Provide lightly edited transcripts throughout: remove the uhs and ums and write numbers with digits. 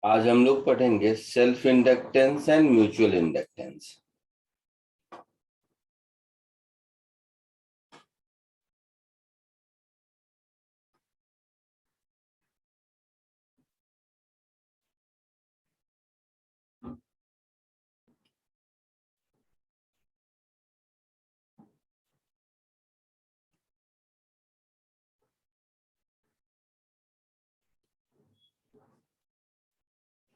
आज हम लोग पढ़ेंगे self inductance and mutual inductance.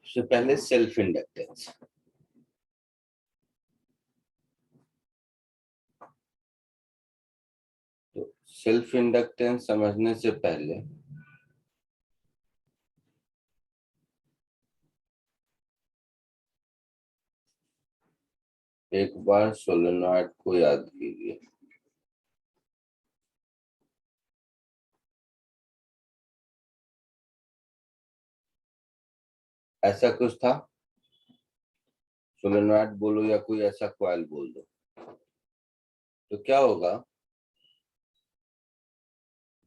सबसे पहले सेल्फ इंडक्टेंस। तो सेल्फ इंडक्टेंस समझने से पहले एक बार सोलेनॉइड को याद कीजिए। ऐसा कुछ था, सोलेनॉइड बोलो या कोई ऐसा कॉइल बोल दो, तो क्या होगा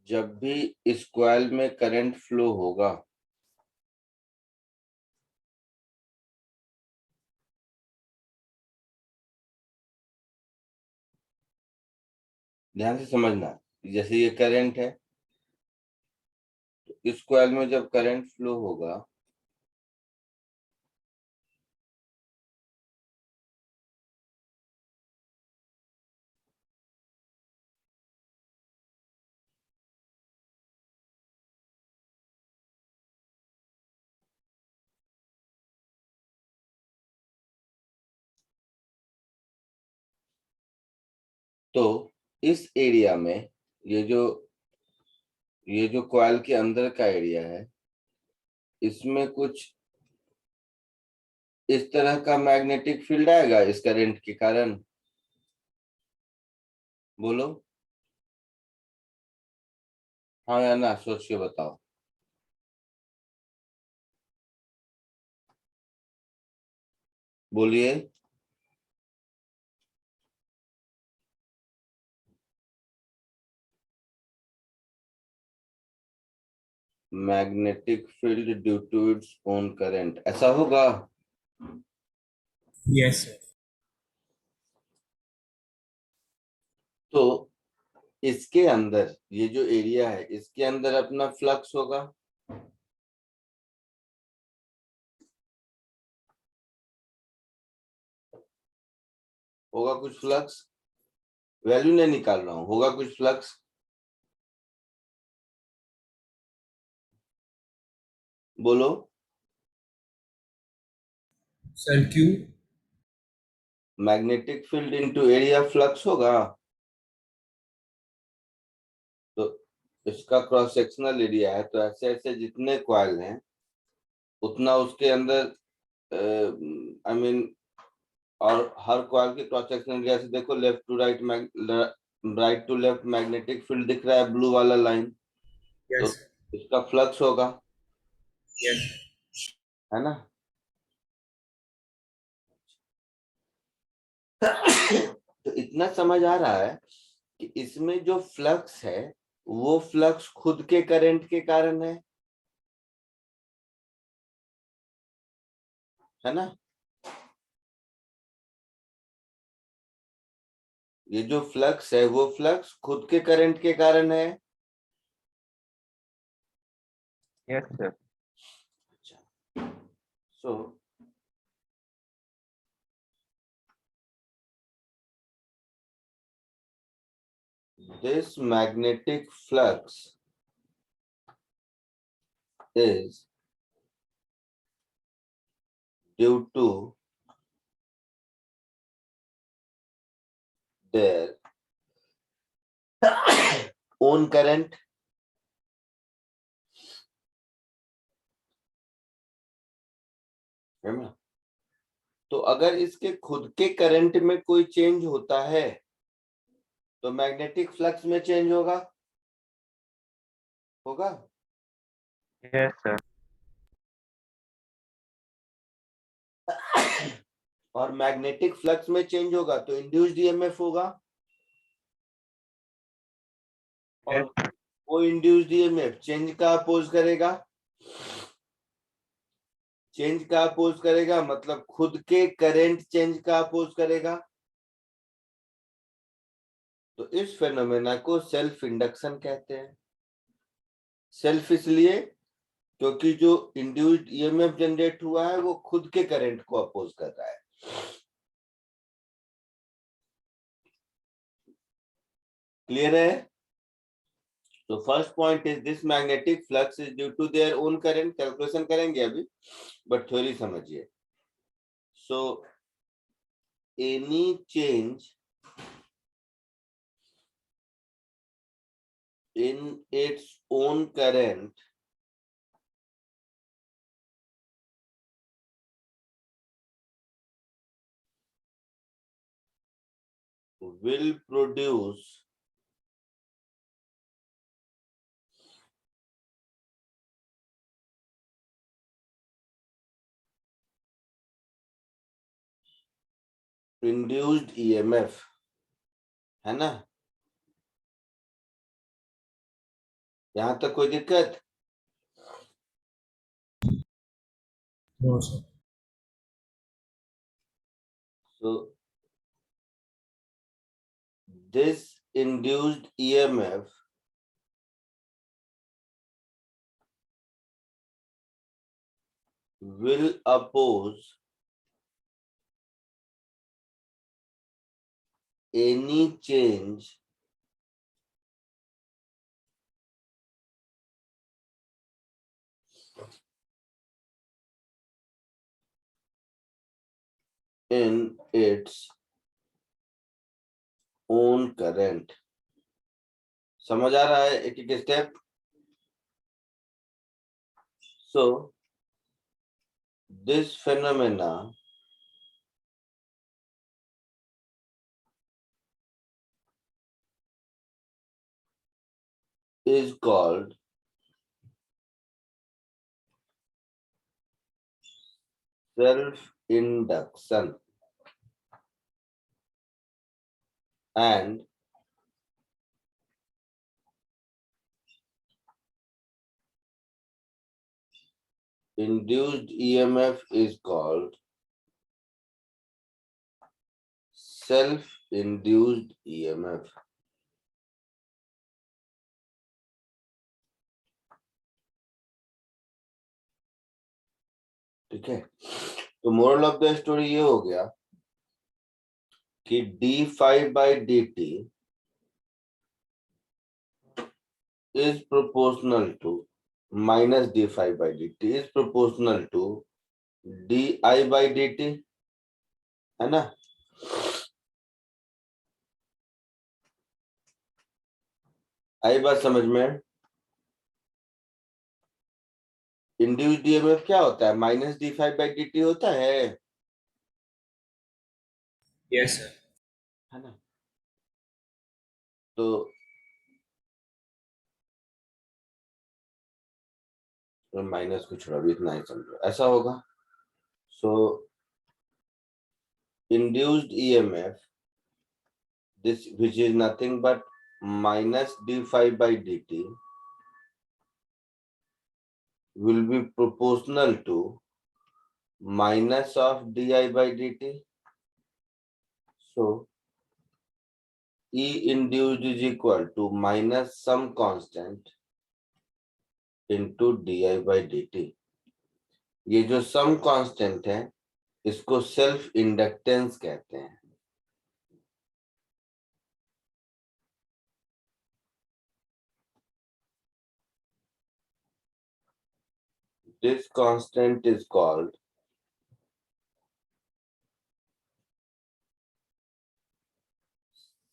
जब भी इस कॉइल में करंट फ्लो होगा ध्यान से समझना। जैसे ये करंट है, तो इस कॉइल में जब करंट फ्लो होगा तो इस एरिया में ये जो ये जो कॉइल के अंदर का एरिया है, इसमें कुछ इस तरह का मैग्नेटिक फील्ड आएगा इस करंट के कारण। बोलो हाँ या ना, सोच के बताओ। बोलिए। Magnetic field due to its own current, ऐसा होगा। Yes sir. तो इसके अंदर ये जो एरिया है, इसके अंदर अपना फ्लक्स होगा। होगा कुछ फ्लक्स, वैल्यू नहीं निकाल रहा हूं, होगा कुछ फ्लक्स। बोलो। सर क्यों? Magnetic field into area flux होगा। तो इसका क्रॉस सेक्शनल एरिया है, तो ऐसे ऐसे जितने कॉइल हैं उतना उसके अंदर आई मीन और हर कॉइल के क्रॉस सेक्शनल एरिया से देखो, left to right, right to left magnetic field दिख रहा है, ब्लू वाला लाइन। तो यस। इसका फ्लक्स होगा, यस। है ना। तो इतना समझ आ रहा है कि इसमें जो फ्लक्स है वो फ्लक्स खुद के करंट के कारण है ना। ये जो फ्लक्स है वो फ्लक्स खुद के करंट के कारण है। Yes sir. So this magnetic flux is due to their own current। है ना। तो अगर इसके खुद के करंट में कोई चेंज होता है तो मैग्नेटिक फ्लक्स में चेंज होगा। होगा। Yes sir. और मैग्नेटिक फ्लक्स में चेंज होगा तो इंड्यूस्ड ईएमएफ होगा। और यस। वो इंड्यूस्ड ईएमएफ चेंज का अपोज करेगा। चेंज का अपोज करेगा, मतलब खुद के करंट चेंज का अपोज करेगा। तो इस फेनोमेना को सेल्फ इंडक्शन कहते हैं। सेल्फ इसलिए क्योंकि जो इंड्यूस्ड ईएमएफ जनरेट हुआ है वो खुद के करंट को अपोज कर रहा है। क्लियर है? तो first point is this magnetic flux is due to their own current. Calculation करेंगे अभी, बट थ्योरी समझिए। So any change in its own current will produce induced EMF, है ना? यहां तक कोई दिक्कत? No, sir. So this induced EMF will oppose any change in its own current। समझ आ रहा है एक एक step? So this phenomena is called self-induction, and induced EMF is called self-induced EMF। ठीक है? तो मोरल ऑफ द स्टोरी ये हो गया कि d5/dt is proportional to minus d5/dt is proportional to di/dt, है ना? आई बात समझ में? इंड्यूस्ड ईएमएफ क्या होता है? माइनस d5/dt होता है Yes, sir. है ना? तो माइनस को छोड़ा, भी इतना ही समझो, ऐसा होगा। सो induced EMF, this which is nothing but minus d5/dt will be proportional to minus of di/dt. So E induced is equal to minus some constant into di/dt। ये जो सम कांस्टेंट है इसको सेल्फ इंडक्टेंस कहते हैं। This constant is called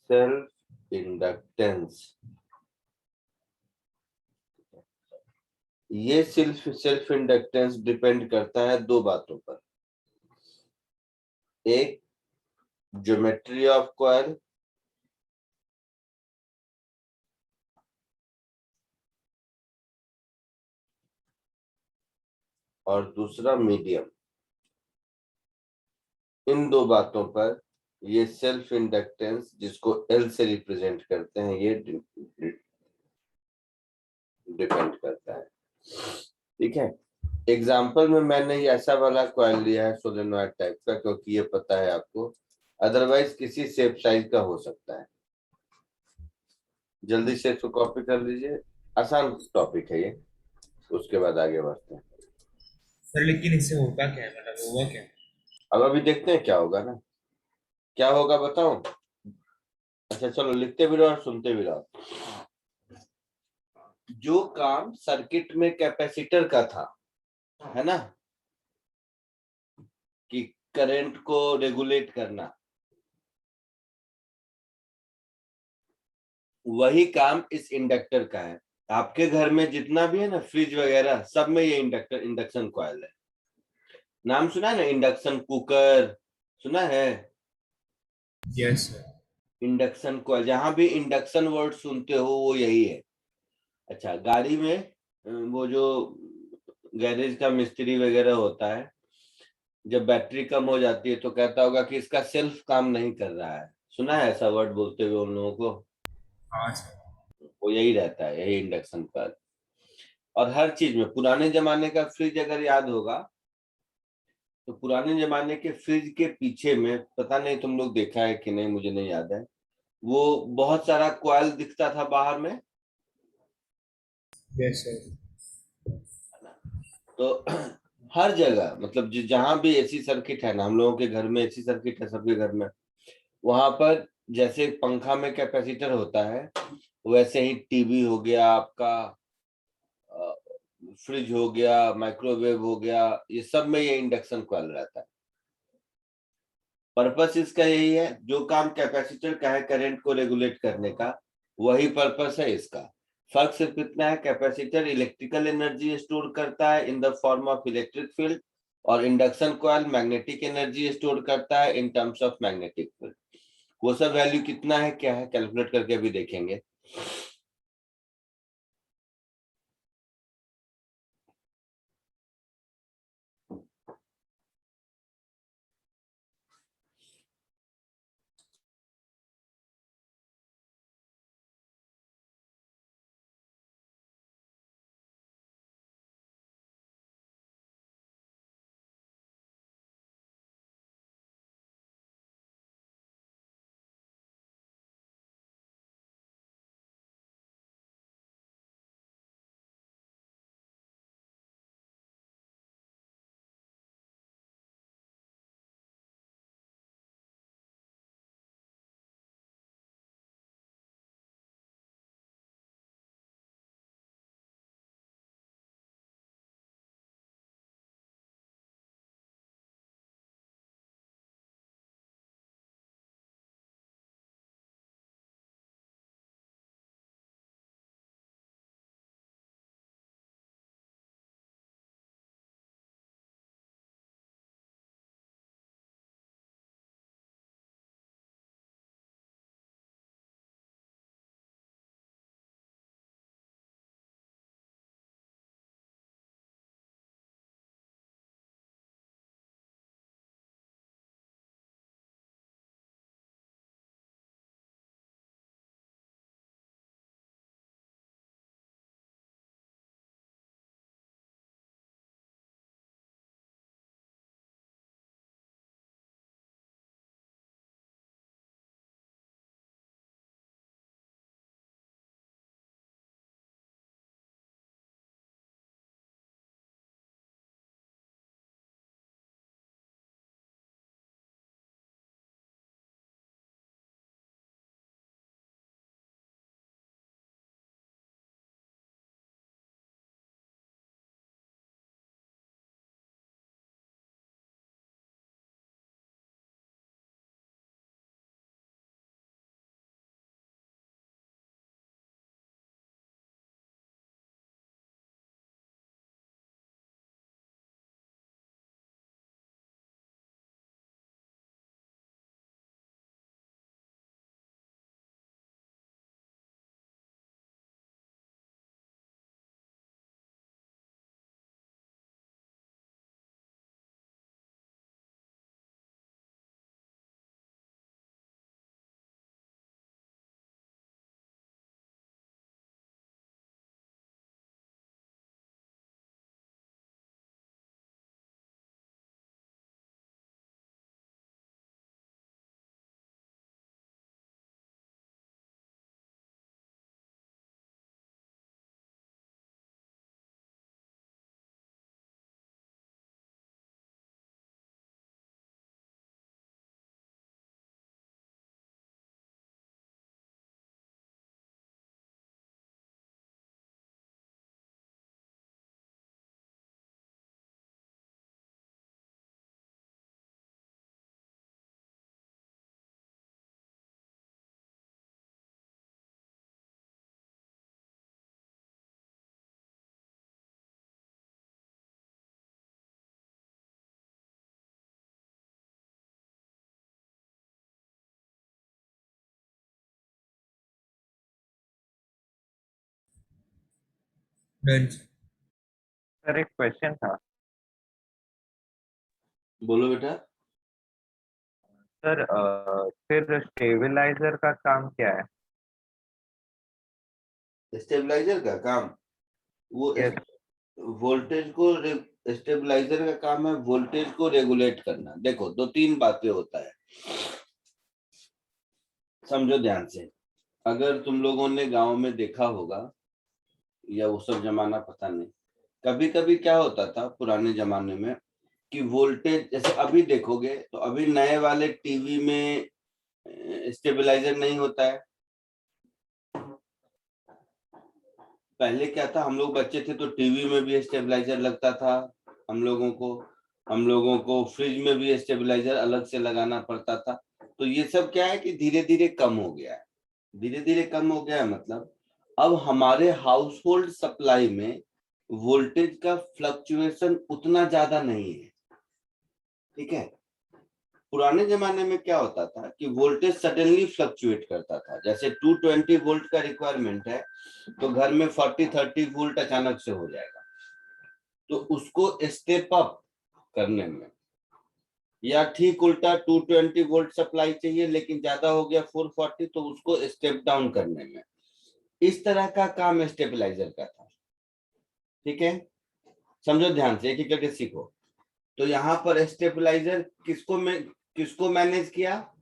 self inductance. ये self inductance depend करता है दो बातों पर। एक, ज्योमेट्री ऑफ कॉइल, और दूसरा मीडियम। इन दो बातों पर ये सेल्फ इंडक्टेंस, जिसको एल से रिप्रेजेंट करते हैं, ये डिपेंड करता है। ठीक है? एग्जाम्पल में मैंने ये ऐसा वाला कॉइल लिया है सोलेनॉइड टाइप का, क्योंकि ये पता है आपको, अदरवाइज किसी शेप साइज का हो सकता है। जल्दी से इसको कॉपी कर लीजिए, आसान टॉपिक है ये, उसके बाद आगे बढ़ते हैं। सर लेकिन इससे होता क्या है, मतलब हुआ क्या? अब अभी देखते हैं क्या होगा ना। क्या होगा बताऊं? अच्छा चलो, लिखते भी रहो और सुनते भी रहो। जो काम सर्किट में कैपेसिटर का था, है ना, कि करंट को रेगुलेट करना, वही काम इस इंडक्टर का है। आपके घर में जितना भी है ना, फ्रिज वगैरह, सब में ये इंडक्शन कॉइल है। नाम सुना है ना, इंडक्शन कुकर, सुना है? Yes sir. इंडक्शन कॉइल, जहां भी इंडक्शन वर्ड सुनते हो वो यही है। अच्छा, गाड़ी में वो जो गैरेज का मिस्त्री वगैरह होता है, जब बैटरी कम हो जाती है तो कहता होगा कि इसका सेल्फ काम नहीं कर रहा है। सुना है ऐसा वर्ड बोलते हुए उन लोगों को? हाँ सर। वो यही रहता है, यही इंडक्शन कॉइल। और हर चीज में, पुराने जमाने का फ्रिज अगर याद होगा, तो पुराने जमाने के फ्रिज के पीछे में, पता नहीं तुम लोग देखा है कि नहीं, मुझे नहीं याद है, वो बहुत सारा कॉइल दिखता था बाहर में। Yes sir. तो हर जगह, मतलब जहां भी एसी सर्किट है ना, हम लोगों के घर में एसी सर्किट है सबके घर में, वहां पर जैसे पंखा में कैपेसिटर होता है, वैसे ही टीवी हो गया आपका, फ्रिज हो गया, माइक्रोवेव हो गया, ये सब में ये इंडक्शन कॉइल रहता है। पर्पस इसका यही है, जो काम कैपेसिटर का है करंट को रेगुलेट करने का, वही पर्पस है इसका। फर्क सिर्फ इतना है, कैपेसिटर इलेक्ट्रिकल एनर्जी स्टोर करता है in the form of electric field, और induction coil magnetic energy store करता है in terms of magnetic field. वो सब वैल्यू कितना है, क्या है, कैलकुलेट करके भी देखेंगे। डन। सर एक क्वेश्चन था। बोलो बेटा। सर फिर स्टेबलाइजर का काम क्या है? स्टेबलाइजर का काम वो यस। वोल्टेज को स्टेबलाइजर का काम है वोल्टेज को रेगुलेट करना। देखो दो तीन बातें होता है, समझो ध्यान से। अगर तुम लोगों ने गांव में देखा होगा, या वो सब जमाना पता नहीं, कभी कभी क्या होता था पुराने जमाने में कि वोल्टेज, जैसे अभी देखोगे तो अभी नए वाले टीवी में स्टेबलाइजर नहीं होता है। पहले क्या था, हम लोग बच्चे थे तो टीवी में भी स्टेबलाइजर लगता था। हम लोगों को फ्रिज में भी स्टेबलाइजर अलग से लगाना पड़ता था। तो ये सब क्या है कि धीरे धीरे कम हो गया है। धीरे धीरे कम हो गया है मतलब अब हमारे हाउस होल्ड सप्लाई में वोल्टेज का फ्लक्चुएशन उतना ज्यादा नहीं है। ठीक है। पुराने जमाने में क्या होता था कि वोल्टेज सडनली फ्लक्चुएट करता था। जैसे 220 वोल्ट का रिक्वायरमेंट है तो घर में 40-30 वोल्ट अचानक से हो जाएगा। तो उसको स्टेप अप करने में, या ठीक उल्टा 220 वोल्ट सप्लाई चाहिए लेकिन ज्यादा हो गया 440, तो उसको स्टेप डाउन करने में, इस तरह का काम स्टेबलाइजर का था। ठीक है, समझो ध्यान से, एक एक करके सीखो। तो यहाँ पर स्टेबलाइजर किसको मैनेज किया?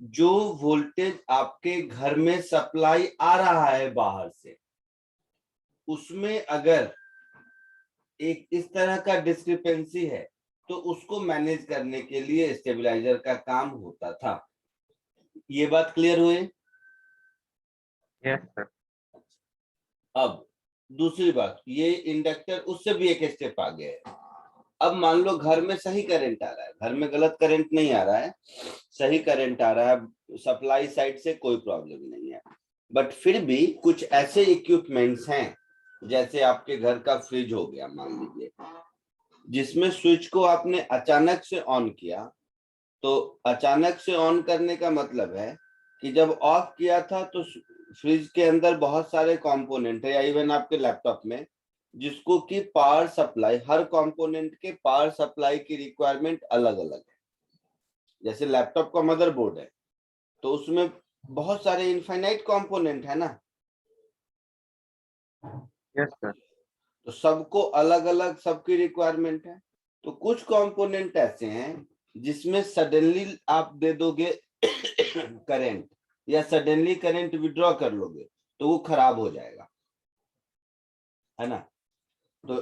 जो वोल्टेज आपके घर में सप्लाई आ रहा है बाहर से, उसमें अगर एक इस तरह का डिस्क्रिपेंसी है तो उसको मैनेज करने के लिए स्टेबलाइजर का काम होता था। ये बात क्लियर हुई? Yes sir. अब दूसरी बात, ये इंडक्टर उससे भी एक स्टेप आगे है। अब मान लो घर में सही करंट आ रहा है, घर में गलत करंट नहीं आ रहा है, सही करंट आ रहा है, सप्लाई साइड से कोई प्रॉब्लम नहीं है। बट फिर भी कुछ ऐसे इक्विपमेंट्स हैं, जैसे आपके घर का फ्रिज हो गया मान लीजिए, जिसमें स्विच को आपने अचानक से ऑन किया। तो अचानक से ऑन करने का मतलब है कि जब ऑफ किया था तो फ्रिज के अंदर बहुत सारे कंपोनेंट है, या इवन आपके लैपटॉप में, जिसको कि पावर सप्लाई, हर कंपोनेंट के पावर सप्लाई की रिक्वायरमेंट अलग अलग है। जैसे लैपटॉप का मदरबोर्ड है तो उसमें बहुत सारे इनफाइनाइट कंपोनेंट है ना, यस सर। तो सबको अलग अलग सबकी रिक्वायरमेंट है। तो कुछ कंपोनेंट ऐसे हैं जिसमें सडनली आप दे दोगे करंट, या सडनली करंट विड्रॉ कर लोगे तो वो खराब हो जाएगा, है ना। तो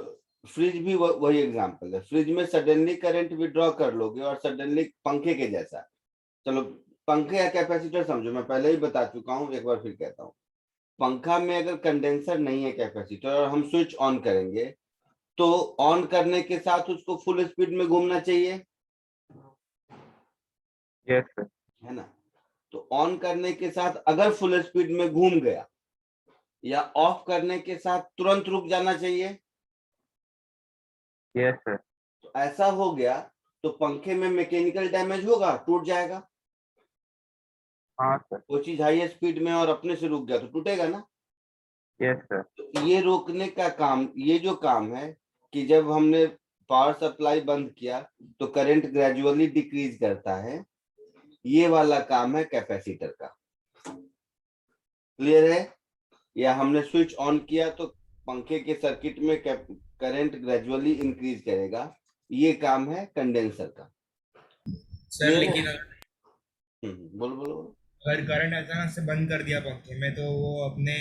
फ्रिज भी वही एग्जांपल है। फ्रिज में सडनली करंट विड्रॉ कर लोगे और सडनली, पंखे के जैसा, चलो पंखे या कैपेसिटर समझो, मैं पहले ही बता चुका हूं, एक बार फिर कहता हूं। पंखा में अगर कंडेंसर नहीं है कैपेसिटर और हम स्विच ऑन करेंगे तो ऑन करने के साथ उसको फुल स्पीड में घूमना चाहिए, यस सर। है ना। तो ऑन करने के साथ अगर फुल स्पीड में घूम गया, या ऑफ करने के साथ तुरंत रुक जाना चाहिए। Yes sir. तो ऐसा हो गया तो पंखे में मैकेनिकल डैमेज होगा, टूट जाएगा। हाँ सर। वो चीज हाई स्पीड में और अपने से रुक गया तो टूटेगा ना। Yes sir. तो ये रोकने का काम, ये जो काम है कि जब हमने पावर सप्लाई बंद किया तो करंट ग्रेजुअली डिक्रीज करता है, ये वाला काम है कैपेसिटर का। क्लियर है? या हमने स्विच ऑन किया तो पंखे के सर्किट में करंट ग्रेजुअली इंक्रीज करेगा, ये काम है कंडेंसर का। सर क्लियर है? लेकिन बोलो बोलो बोलो। अगर करंट अचानक से बंद कर दिया पंखे में तो वो अपने,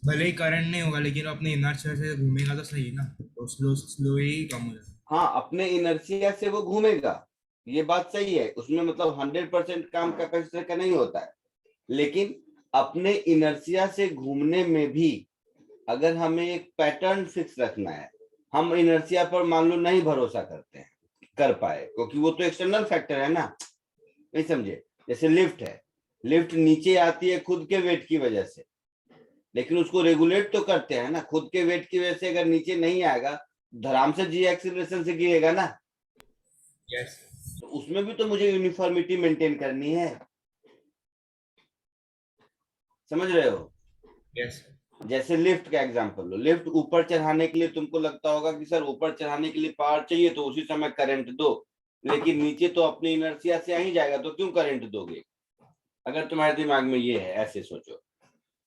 भले ही करंट नहीं होगा लेकिन वो अपने इनर्शिया से घूमेगा तो सही ना, तो स्लो स्लो ही कम हो जाएगा। हाँ, अपने इनर्शिया से वो घूमेगा, ये बात सही है। उसमें मतलब 100% काम कैपेसिटर का नहीं होता है, लेकिन अपने इनर्शिया से घूमने में भी अगर हमें एक पैटर्न फिक्स रखना है, हम इनर्शिया पर मान लो नहीं भरोसा करते हैं कर पाए, क्योंकि वो तो एक्सटर्नल फैक्टर है ना, नहीं समझे। जैसे लिफ्ट है, लिफ्ट नीचे आती है खुद के वेट की वजह से, लेकिन उसको रेगुलेट तो करते हैं ना। खुद के वेट की वजह से अगर नीचे नहीं आएगा, धड़ाम से जी एक्सीलरेशन से गिरेगा ना। यस। तो उसमें भी तो मुझे यूनिफॉर्मिटी मेंटेन करनी है, समझ रहे हो? यस। जैसे लिफ्ट का एग्जांपल लो, लिफ्ट ऊपर चढ़ाने के लिए तुमको लगता होगा कि सर ऊपर चढ़ाने के लिए पावर चाहिए तो उसी समय करंट दो, लेकिन नीचे तो अपनी इनर्शिया से आ ही जाएगा, तो क्यों करंट दोगे? अगर तुम्हारे दिमाग में ये है, ऐसे सोचो,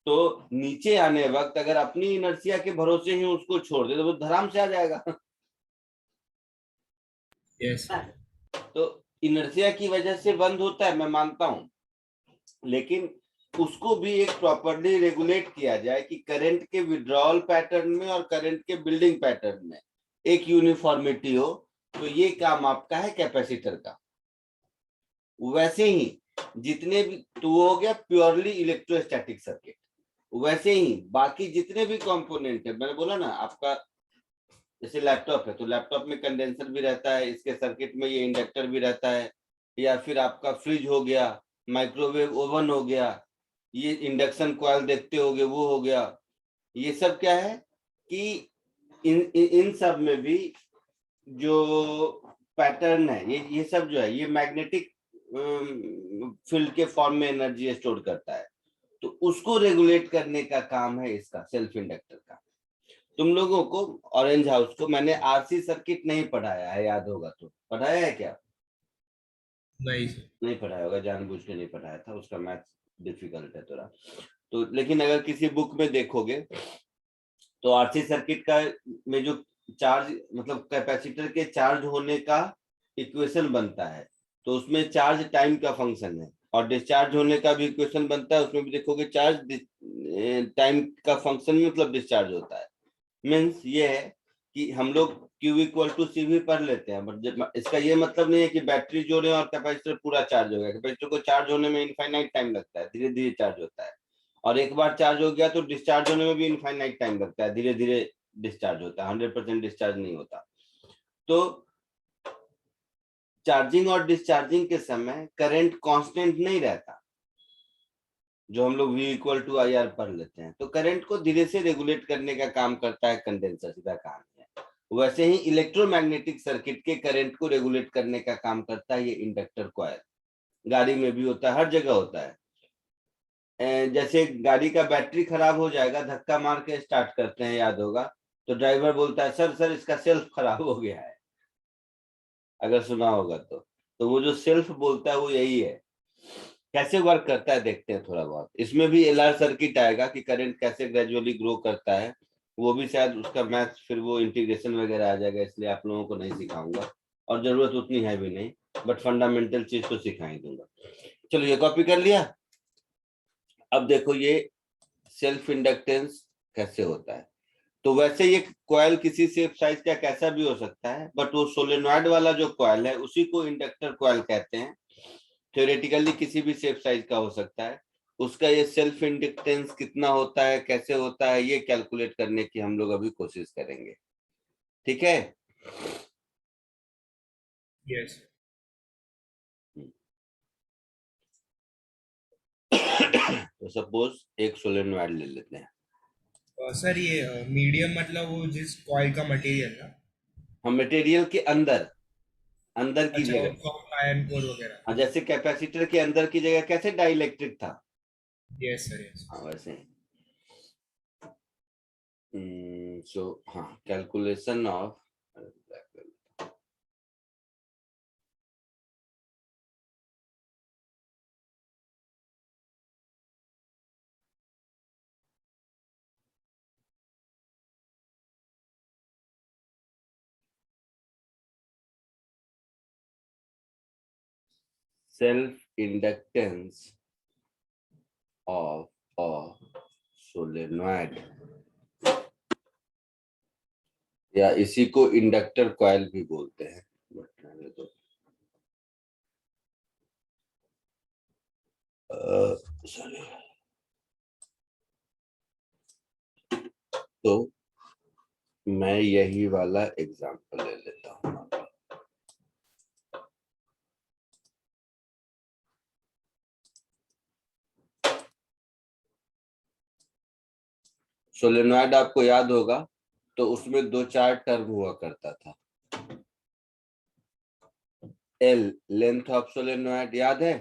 तो नीचे आने वक्त अगर अपनी इनर्शिया के भरोसे ही उसको छोड़ दे तो वो धड़ाम से आ जाएगा। यस तो इनर्शिया की वजह से बंद होता है, मैं मानता हूं, लेकिन उसको भी एक प्रॉपर्ली रेगुलेट किया जाए कि करंट के विड्रॉल पैटर्न में और करंट के बिल्डिंग पैटर्न में एक यूनिफॉर्मिटी हो, तो ये काम आपका है कैपेसिटर का। वैसे ही जितने भी, तो वो हो गया प्योरली इलेक्ट्रोस्टैटिक सर्किट। वैसे ही बाकी जितने भी कंपोनेंट है, मैंने बोला ना आपका, जैसे लैपटॉप है तो लैपटॉप में कंडेंसर भी रहता है, इसके सर्किट में ये इंडक्टर भी रहता है, या फिर आपका फ्रिज हो गया, माइक्रोवेव ओवन हो गया, ये इंडक्शन कॉइल देखते होगे वो हो गया। ये सब क्या है कि इन सब में भी जो पैटर्न है, ये सब जो है ये मैग्नेटिक फील्ड के फॉर्म में एनर्जी स्टोर करता है, तो उसको रेगुलेट करने का काम है इसका, सेल्फ इंडक्टर का। तुम लोगों को ऑरेंज हाउस को मैंने आरसी सर्किट नहीं पढ़ाया है, याद होगा तो पढ़ाया है क्या? नहीं नहीं पढ़ाया होगा, जानबूझ के नहीं पढ़ाया था, उसका मैथ डिफिकल्ट है थोड़ा। तो लेकिन अगर किसी बुक में देखोगे तो आरसी सर्किट का में जो चार्ज, मतलब कैपेसिटर के चार्ज होने का इक्वेशन बनता है, तो उसमें चार्ज टाइम का फंक्शन है, और डिस्चार्ज होने का भी इक्वेशन बनता है, उसमें भी देखोगे चार्ज टाइम का फंक्शन में मतलब डिस्चार्ज होता है। मीन्स ये है कि हम लोग Q इक्वल टू सी भी पढ़ लेते हैं, बट इसका ये मतलब नहीं है कि बैटरी जोड़े और कैपेसिटर पूरा चार्ज हो गया। कैपेसिटर को चार्ज होने में इनफाइनाइट टाइम लगता है, धीरे धीरे चार्ज होता है, और एक बार चार्ज हो गया तो डिस्चार्ज होने में भी इनफाइनाइट टाइम लगता है, धीरे धीरे डिस्चार्ज होता है, 100% डिस्चार्ज नहीं होता। तो चार्जिंग और डिस्चार्जिंग के समय करंट कांस्टेंट नहीं रहता, जो हम लोग V equal to I R पढ़ लेते हैं, तो करंट को धीरे से रेगुलेट करने का काम करता है कंडेंसर, सीधा काम है। वैसे ही इलेक्ट्रोमैग्नेटिक सर्किट के करंट को रेगुलेट करने का काम करता है ये इंडक्टर कॉइल। गाड़ी में भी होता है, हर जगह होता है। जैसे गाड़ी का बैटरी खराब हो जाएगा, धक्का मार के स्टार्ट करते हैं, याद होगा, तो ड्राइवर बोलता है सर सर इसका सेल्फ खराब हो गया है, अगर सुना होगा तो वो जो सेल्फ बोलता है वो यही है। कैसे वर्क करता है देखते हैं थोड़ा बहुत, इसमें भी एलआर सर्किट आएगा कि करंट कैसे ग्रेजुअली ग्रो करता है, वो भी शायद उसका मैथ फिर वो इंटीग्रेशन वगैरह आ जाएगा, इसलिए आप लोगों को नहीं सिखाऊंगा, और जरूरत उतनी है भी नहीं, बट फंडामेंटल चीज तो सिखा ही दूंगा। चलो ये कॉपी कर लिया। अब देखो ये सेल्फ इंडक्टेंस कैसे होता है। तो वैसे ये कॉइल किसी शेप साइज का कैसा भी हो सकता है, बट वो सोलेनॉइड वाला जो कॉइल है उसी को इंडक्टर कॉइल कहते हैं। थ्योरेटिकली किसी भी शेप साइज का हो सकता है। उसका ये सेल्फ इंडक्टेंस कितना होता है, कैसे होता है, ये कैलकुलेट करने की हम लोग अभी कोशिश करेंगे, ठीक है? यस तो सपोज एक सोलेनॉइड ले लेते हैं। सर ये मीडियम मतलब वो जिस कॉइल का मटेरियल ना। हम मटेरियल के अंदर, अंदर की अच्छा वो जगह, सॉफ्ट आयरन कोर वगैरह। हाँ, जैसे कैपेसिटर के अंदर की जगह कैसे डाइलेक्ट्रिक था, यस सर यस हाँ वैसे। सो हाँ, calculation of self inductance of a solenoid, या इसी को इंडक्टर कॉइल भी बोलते हैं, सॉरी। तो मैं यही वाला एग्जांपल ले लेता हूँ। सोलेनॉइड आपको याद होगा, तो उसमें 2-4 टर्म हुआ करता था। एल लेंथ ऑफ सोलेनॉइड याद है,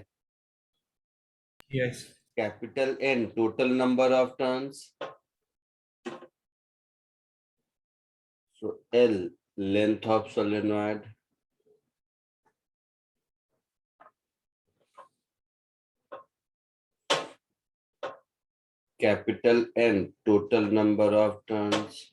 yes capital N total number of turns, So L, length of solenoid. Capital N, total number of turns.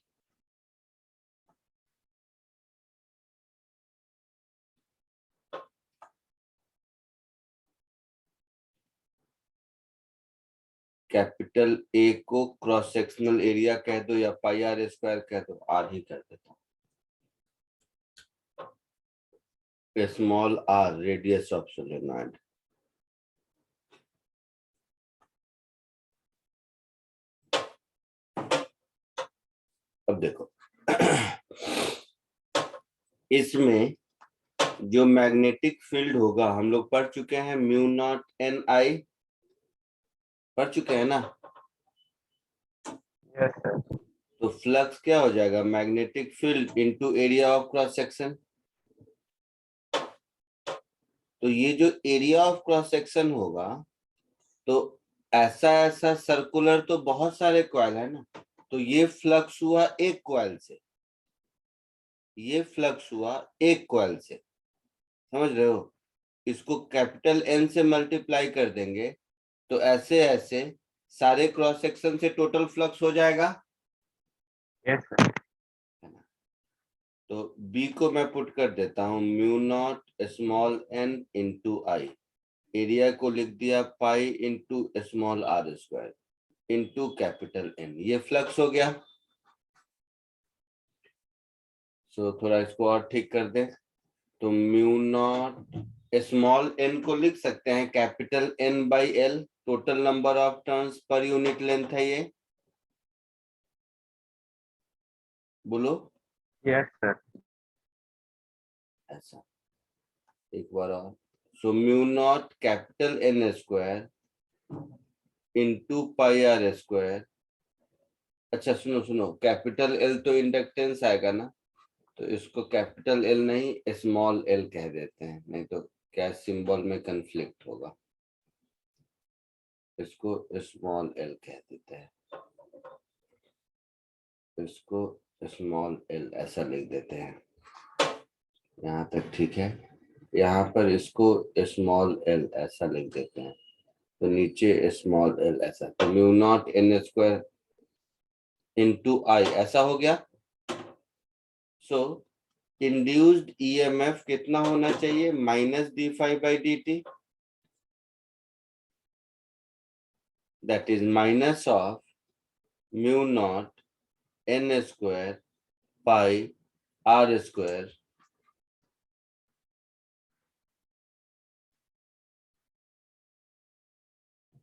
Capital A को क्रॉस सेक्शनल एरिया कह दो या पाई आर स्क्वायर कह दो, आर ही कर देता हूँ। Small R, radius of solenoid. अब देखो इसमें जो मैग्नेटिक फील्ड होगा हम लोग पढ़ चुके हैं, म्यू नॉट एन आई पढ़ चुके हैं ना। Yes sir. तो फ्लक्स क्या हो जाएगा, magnetic field into area of cross section. तो ये जो एरिया ऑफ क्रॉस सेक्शन होगा, तो ऐसा ऐसा सर्कुलर तो बहुत सारे कॉइल है ना, तो ये फ्लक्स हुआ एक कॉइल से, ये फ्लक्स हुआ एक कॉइल से, समझ रहे हो। इसको कैपिटल एन से मल्टीप्लाई कर देंगे तो ऐसे ऐसे सारे क्रॉस सेक्शन से टोटल फ्लक्स हो जाएगा। Yes sir. तो बी को मैं पुट कर देता हूं, mu naught small n into I, area को लिख दिया pi into small r square into capital n, ये फ्लक्स हो गया। सो थोड़ा इसको और ठीक कर दे, तो म्यू नॉट स्मॉल एन को लिख सकते हैं capital N by L, total number of turns per unit length है ये, बोलो। Yes sir. ऐसा एक बार और, so mu naught capital N square into pi are square. अच्छा सुनो सुनो, कैपिटल एल तो इंडक्टेंस आएगा ना, तो इसको कैपिटल एल नहीं स्मॉल एल कह देते हैं, नहीं तो क्या सिंबल में कंफ्लिक्ट होगा, इसको स्मॉल एल कह देते हैं, इसको स्मॉल एल ऐसा लिख देते हैं। यहाँ तक ठीक है, यहाँ पर इसको स्मॉल एल ऐसा लिख देते हैं, तो नीचे स्मॉल एल ऐसा, तो mu naught n square into I ऐसा हो गया। सो इंड्यूस्ड ईएमएफ कितना होना चाहिए, minus d phi by D t, that is minus of mu naught n square pi are square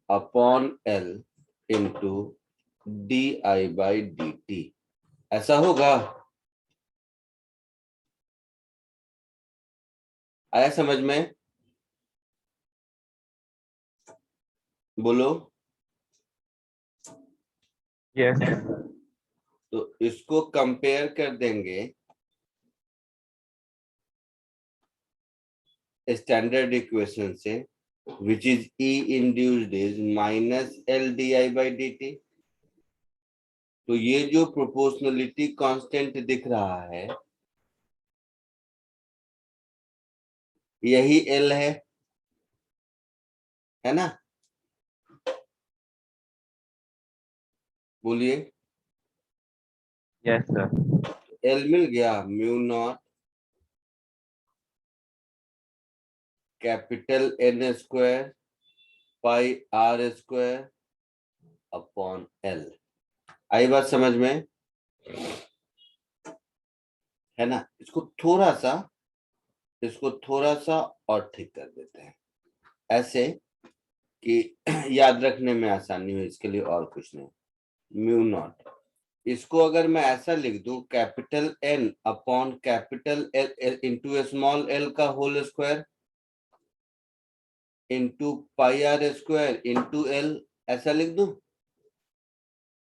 upon l into d I by D t, ऐसा होगा। आया समझ में, बोलो। Yes sir. तो इसको कंपेयर कर देंगे स्टैंडर्ड इक्वेशन से, which is E induced is minus L di by dt। तो ये जो प्रोपोर्शनलिटी कांस्टेंट दिख रहा है यही L है ना, बोलिए। Yes sir. L मिल गया, mu naught capital N square pi are square upon L। आई बात समझ में, है ना। इसको थोड़ा सा और ठीक कर देते हैं ऐसे कि याद रखने में आसानी हो, इसके लिए और कुछ नहीं। म्यू नॉट, इसको अगर मैं ऐसा लिख दूं, capital n upon capital l into small l का whole square into pi are square into l, ऐसा लिख दूं,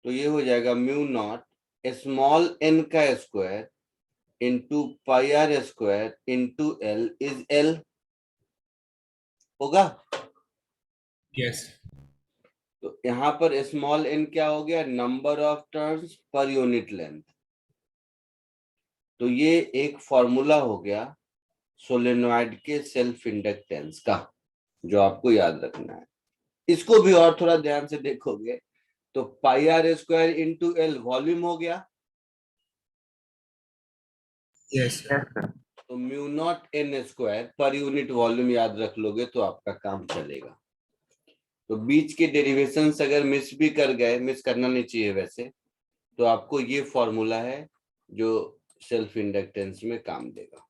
तो ये हो जाएगा म्यू नॉट स्मॉल एन का square into pi are square into l is l, होगा। यस। तो यहाँ पर स्मॉल एन क्या हो गया, number of turns per unit length, तो ये एक फॉर्मूला हो गया सोलेनॉइड के सेल्फ इंडक्टेंस का, जो आपको याद रखना है। इसको भी और थोड़ा ध्यान से देखोगे तो pi are square into l volume हो गया, यस यस सर। तो mu naught n square per unit volume याद रख लोगे तो आपका काम चलेगा। तो बीच के डेरिवेशंस अगर मिस भी कर गए, मिस करना नहीं चाहिए वैसे, तो आपको ये फॉर्मूला है जो सेल्फ इंडक्टेंस में काम देगा।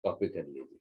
कॉपी कर लीजिए।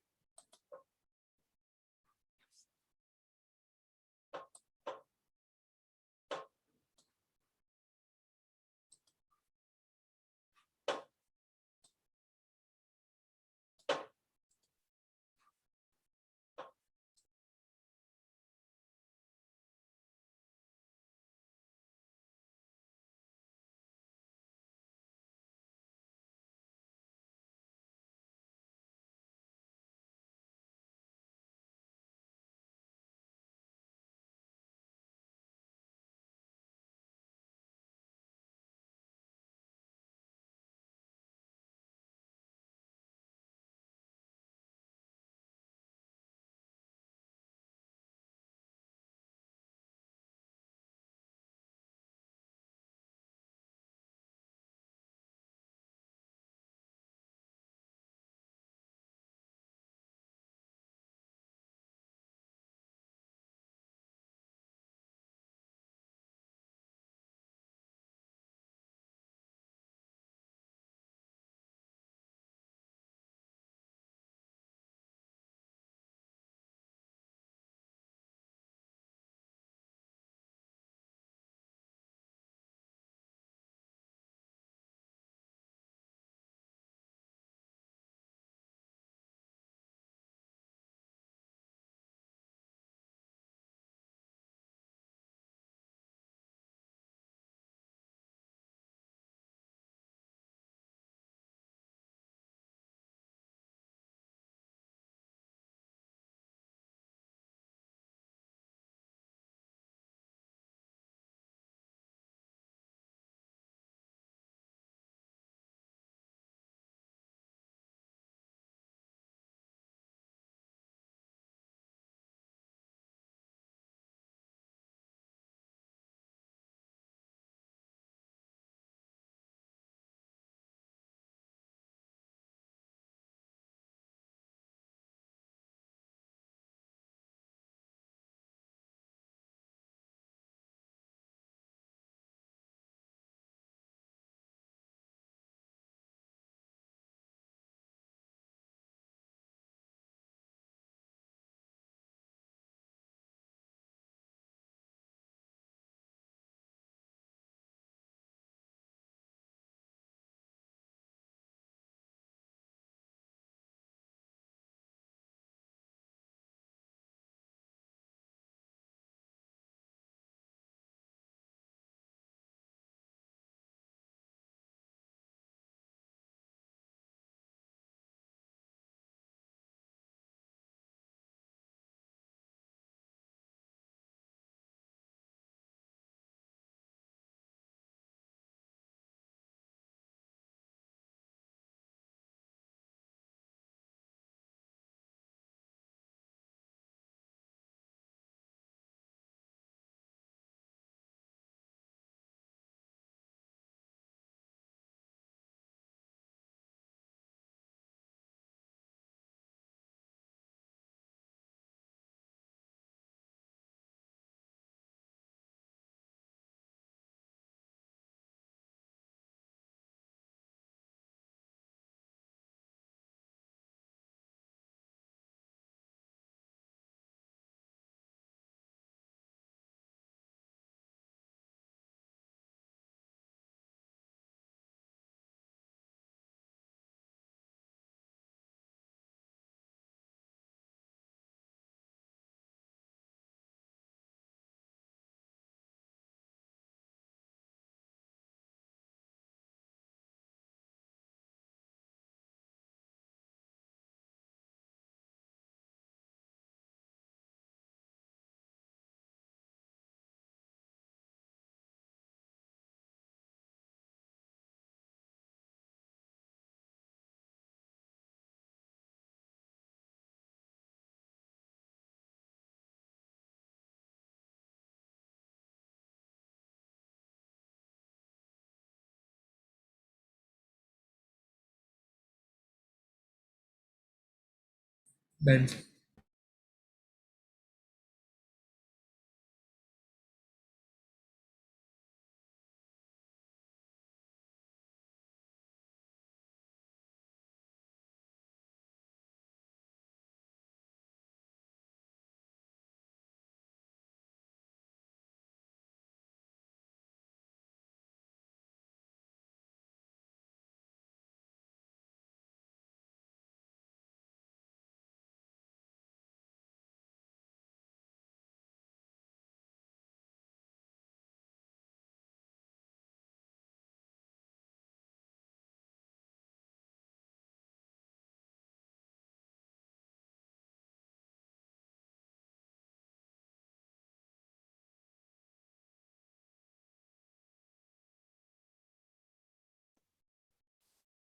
डन।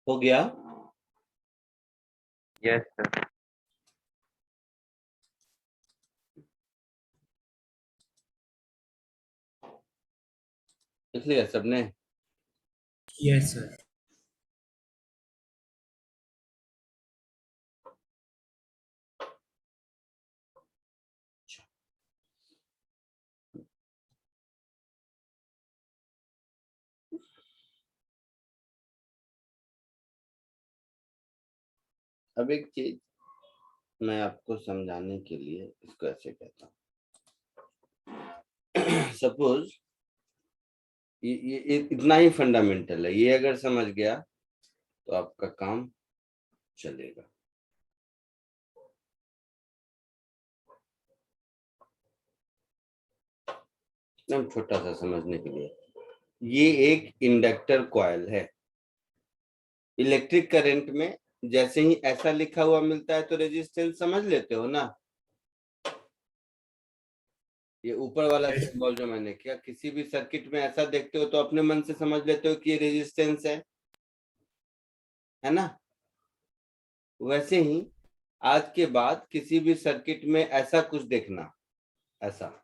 हो गया? Yes sir. लिख लिया सबने? Yes sir. अब एक चीज मैं आपको समझाने के लिए इसको ऐसे कहता हूँ। सपोज ये इतना ही फंडामेंटल है, ये अगर समझ गया तो आपका काम चलेगा। एकदम छोटा सा समझने के लिए, ये एक इंडक्टर कॉइल है। इलेक्ट्रिक करंट में जैसे ही ऐसा लिखा हुआ मिलता है तो रेजिस्टेंस समझ लेते हो ना। ये ऊपर वाला सिंबल जो मैंने किया, किसी भी सर्किट में ऐसा देखते हो तो अपने मन से समझ लेते हो कि ये रेजिस्टेंस है ना। वैसे ही आज के बाद किसी भी सर्किट में ऐसा कुछ देखना, ऐसा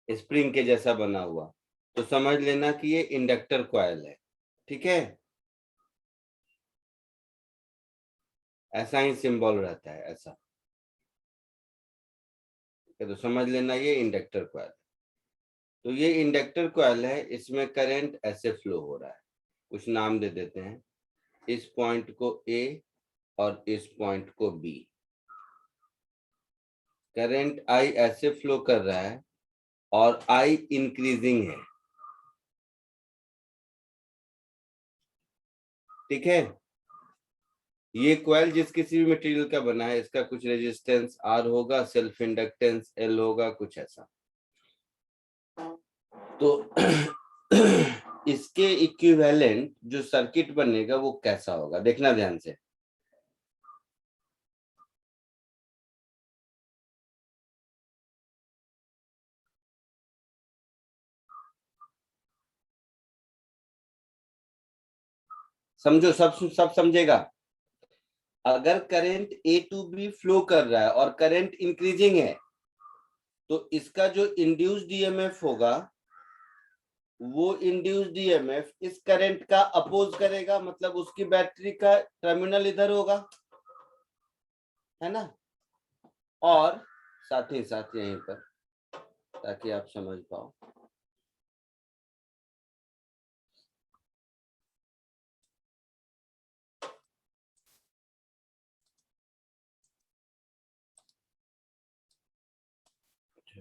स्प्रिंग के जैसा बना हुआ, तो समझ लेना कि ये इंडक्टर कॉइल है। ठीक है, ऐसा ही सिंबल रहता है ऐसा, तो समझ लेना ये इंडक्टर कॉइल। तो ये इंडक्टर कॉइल है, इसमें करंट ऐसे फ्लो हो रहा है। कुछ नाम दे देते हैं, इस पॉइंट को ए और इस पॉइंट को बी। करंट आई ऐसे फ्लो कर रहा है और आई इंक्रीजिंग है। ठीक है, ये कॉइल जिस किसी भी मटेरियल का बना है, इसका कुछ रेजिस्टेंस आर होगा, सेल्फ इंडक्टेंस एल होगा, कुछ ऐसा। तो इसके इक्विवेलेंट जो सर्किट बनेगा वो कैसा होगा, देखना ध्यान से। समझो, सब समझेगा। अगर current A to B flow कर रहा है और करंट इंक्रीजिंग है, तो इसका जो इंड्यूस्ड ईएमएफ होगा, वो इंड्यूस्ड ईएमएफ इस करंट का अपोज करेगा, मतलब उसकी बैटरी का टर्मिनल इधर होगा, है ना। और साथ ही साथ यहीं पर, ताकि आप समझ पाओ,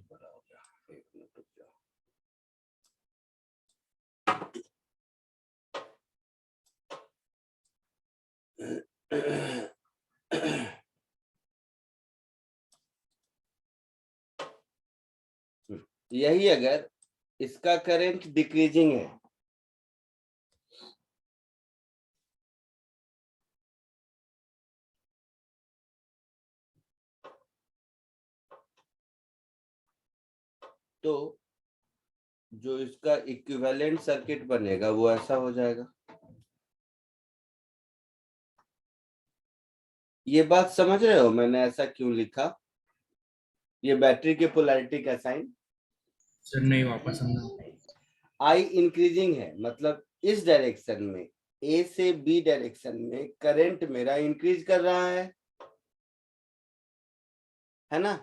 बड़ा हो गया, एक मिनट रुक जाओ। यही अगर इसका करंट डिक्रीजिंग है, तो जो इसका इक्विवेलेंट सर्किट बनेगा वो ऐसा हो जाएगा। ये बात समझ रहे हो मैंने ऐसा क्यों लिखा? ये बैटरी के पोलैरिटी का साइन। सर नहीं वापस समझा। आई इंक्रीजिंग है, मतलब इस डायरेक्शन में, ए से बी डायरेक्शन में करंट मेरा इंक्रीज कर रहा है। है ना।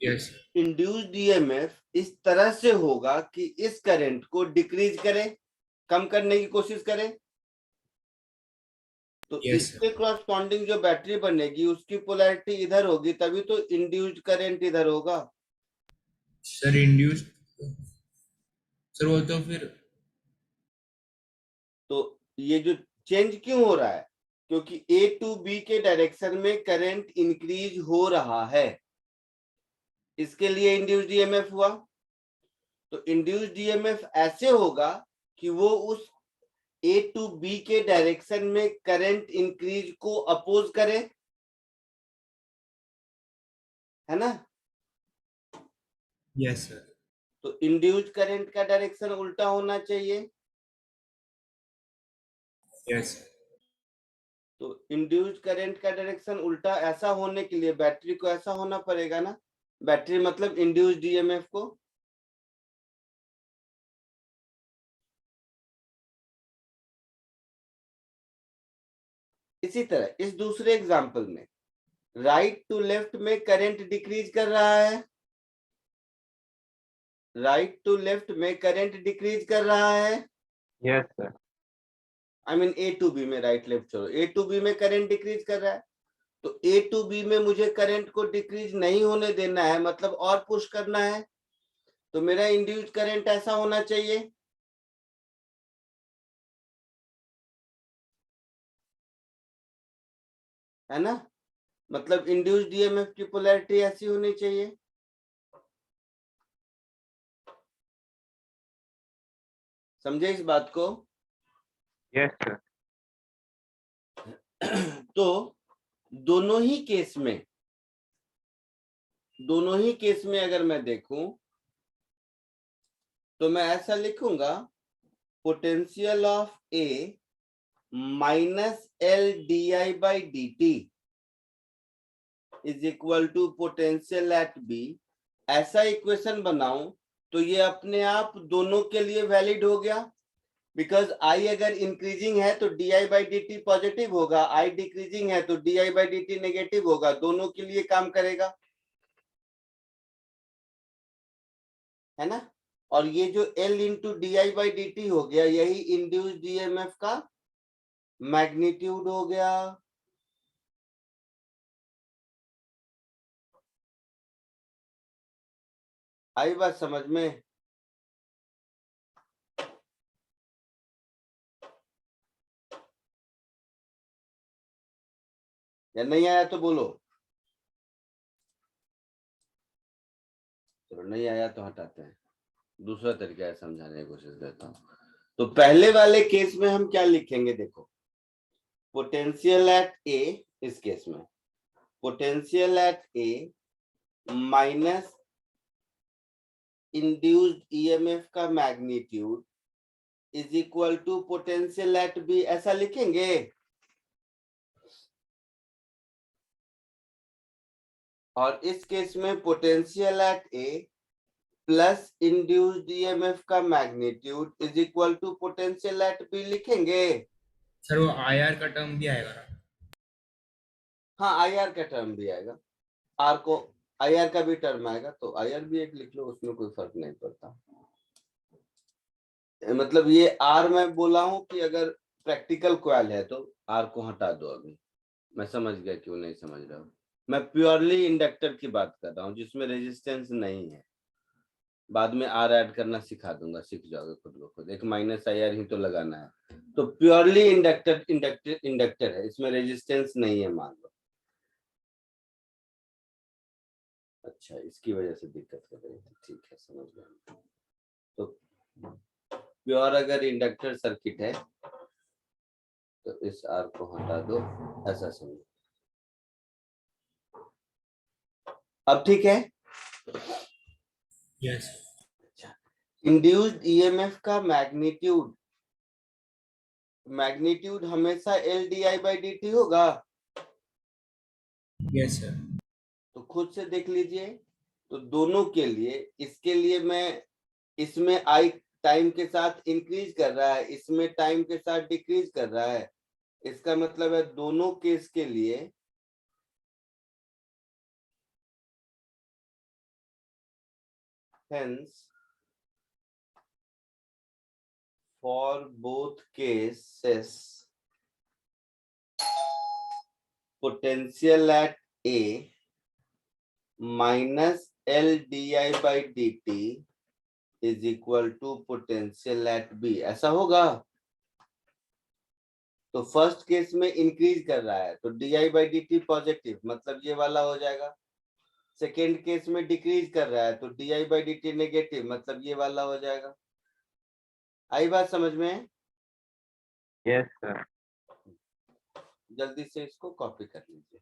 यस इंड्यूस्ड ईएमएफ इस तरह से होगा कि इस करंट को डिक्रीज करे, कम करने की कोशिश करे। तो Yes, इसके क्रॉसपॉन्डिंग जो बैटरी बनेगी उसकी पोलैरिटी इधर होगी, तभी तो इंड्यूस्ड करंट इधर होगा। सर इंड्यूस सर वो तो फिर तो ये जो चेंज क्यों हो रहा है, क्योंकि ए टू बी के डायरेक्शन में करंट इंक्रीज हो रहा है, इसके लिए इंड्यूस्ड ईएमएफ हुआ। तो इंड्यूस्ड ईएमएफ ऐसे होगा कि वो उस ए टू बी के डायरेक्शन में करंट इंक्रीज को अपोज करे, है ना। यस सर तो इंड्यूस्ड करंट का डायरेक्शन उल्टा होना चाहिए। यस तो इंड्यूस्ड करंट का डायरेक्शन उल्टा ऐसा होने के लिए बैटरी को ऐसा होना पड़ेगा ना, बैटरी मतलब इंड्यूस्ड ईएमएफ को। इसी तरह इस दूसरे एग्जांपल में राइट टू लेफ्ट में करंट डिक्रीज कर रहा है, राइट टू लेफ्ट में करंट डिक्रीज कर रहा है। Yes sir. I mean A to B में, राइट लेफ्ट छोड़ो, ए टू बी में करंट डिक्रीज कर रहा है। तो ए टू बी में मुझे करंट को डिक्रीज नहीं होने देना है, मतलब और पुश करना है। तो मेरा इंड्यूस्ड करंट ऐसा होना चाहिए, है ना। मतलब इंड्यूस्ड ईएमएफ की पोलैरिटी ऐसी होनी चाहिए। समझे इस बात को। Yes sir. तो दोनों ही केस में अगर मैं देखूं तो मैं ऐसा लिखूंगा, potential of A minus L D I by D T is equal to potential at B. ऐसा इक्वेशन बनाऊं तो ये अपने आप दोनों के लिए वैलिड हो गया, बिकॉज आई अगर इंक्रीजिंग है तो D I by D T positive होगा, आई डिक्रीजिंग है तो D I by D t negative होगा, दोनों के लिए काम करेगा, है ना। और ये जो L into d I by D T हो गया, यही इंड्यूस्ड ईएमएफ का मैग्नीट्यूड हो गया। आई बात समझ में। या नहीं आया तो बोलो, चलो नहीं आया तो हटाते हैं, दूसरा तरीका है समझाने की कोशिश करता हूँ। तो पहले वाले केस में हम क्या लिखेंगे, देखो, पोटेंशियल एट ए, इस केस में potential at A minus induced EMF का magnitude is equal to potential at B, ऐसा लिखेंगे। और इस केस में potential at A plus induced EMF का magnitude is equal to potential at B लिखेंगे। सर वो आईआर का टर्म भी आएगा ना। हाँ, आईआर का टर्म भी आएगा, आर को आईआर का भी टर्म आएगा, तो आईआर भी एक लिख लो, उसमें कोई फर्क नहीं पड़ता। मतलब ये आर मैं बोला हूं कि अगर प्रैक्टिकल कॉइल है तो आर को हटा दो। अभी मैं समझ गया क्यों नहीं समझ रहा हूँ। मैं प्योरली इंडक्टर की बात कर रहा हूँ जिसमें रेजिस्टेंस नहीं है, बाद में आर ऐड करना सिखा दूंगा, सीख जाओगे खुद को खुद। एक माइनस आईआर ही तो लगाना है। तो प्योरली इंडक्टर है, इसमें रेजिस्टेंस नहीं है मान लो। अच्छा, इसकी वजह से दिक्कत कर रही है, ठीक है समझ गया। तो प्योर अगर इंडक्टर सर्किट है तो इस आर को हटा दो, ऐसा समझो। अब ठीक है। यस इंड्यूस्ड ईएमएफ का मैग्नीट्यूड हमेशा L D I by D T होगा। यस सर तो खुद से देख लीजिए। तो दोनों के लिए, इसके लिए मैं, इसमें आई टाइम के साथ इंक्रीज कर रहा है, इसमें टाइम के साथ डिक्रीज कर रहा है। इसका मतलब है दोनों केस के लिए hence for both cases potential at A minus L di by dt is equal to potential at B, ऐसा होगा। तो फर्स्ट केस में इंक्रीज कर रहा है तो d by D T positive, मतलब ये वाला हो जाएगा। सेकेंड केस में डिक्रीज कर रहा है तो d by D t negative, मतलब ये वाला हो जाएगा। आई बात समझ में? Yes sir. जल्दी से इसको कॉपी कर लीजिए।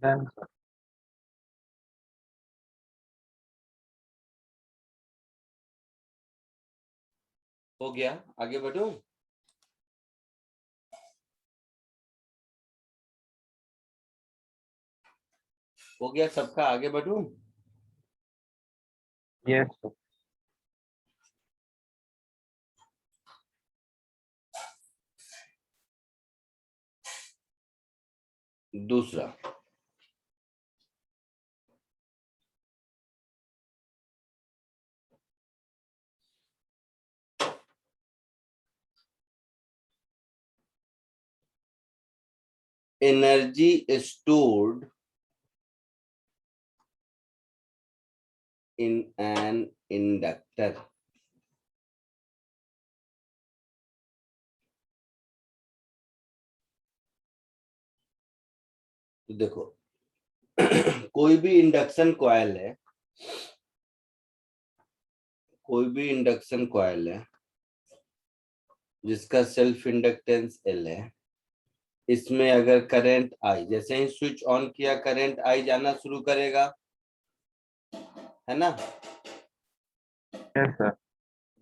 Done sir. हो गया, आगे बढ़ूं? हो गया सबका, आगे बढ़ूं? Yes sir. दूसरा, energy stored in an inductor. तो देखो कोई भी इंडक्शन कॉइल है, कोई भी इंडक्शन कॉइल है जिसका सेल्फ इंडक्टेंस L है, इसमें अगर करंट आई, जैसे ही स्विच ऑन किया करंट आई जाना शुरू करेगा, है ना। Yes sir.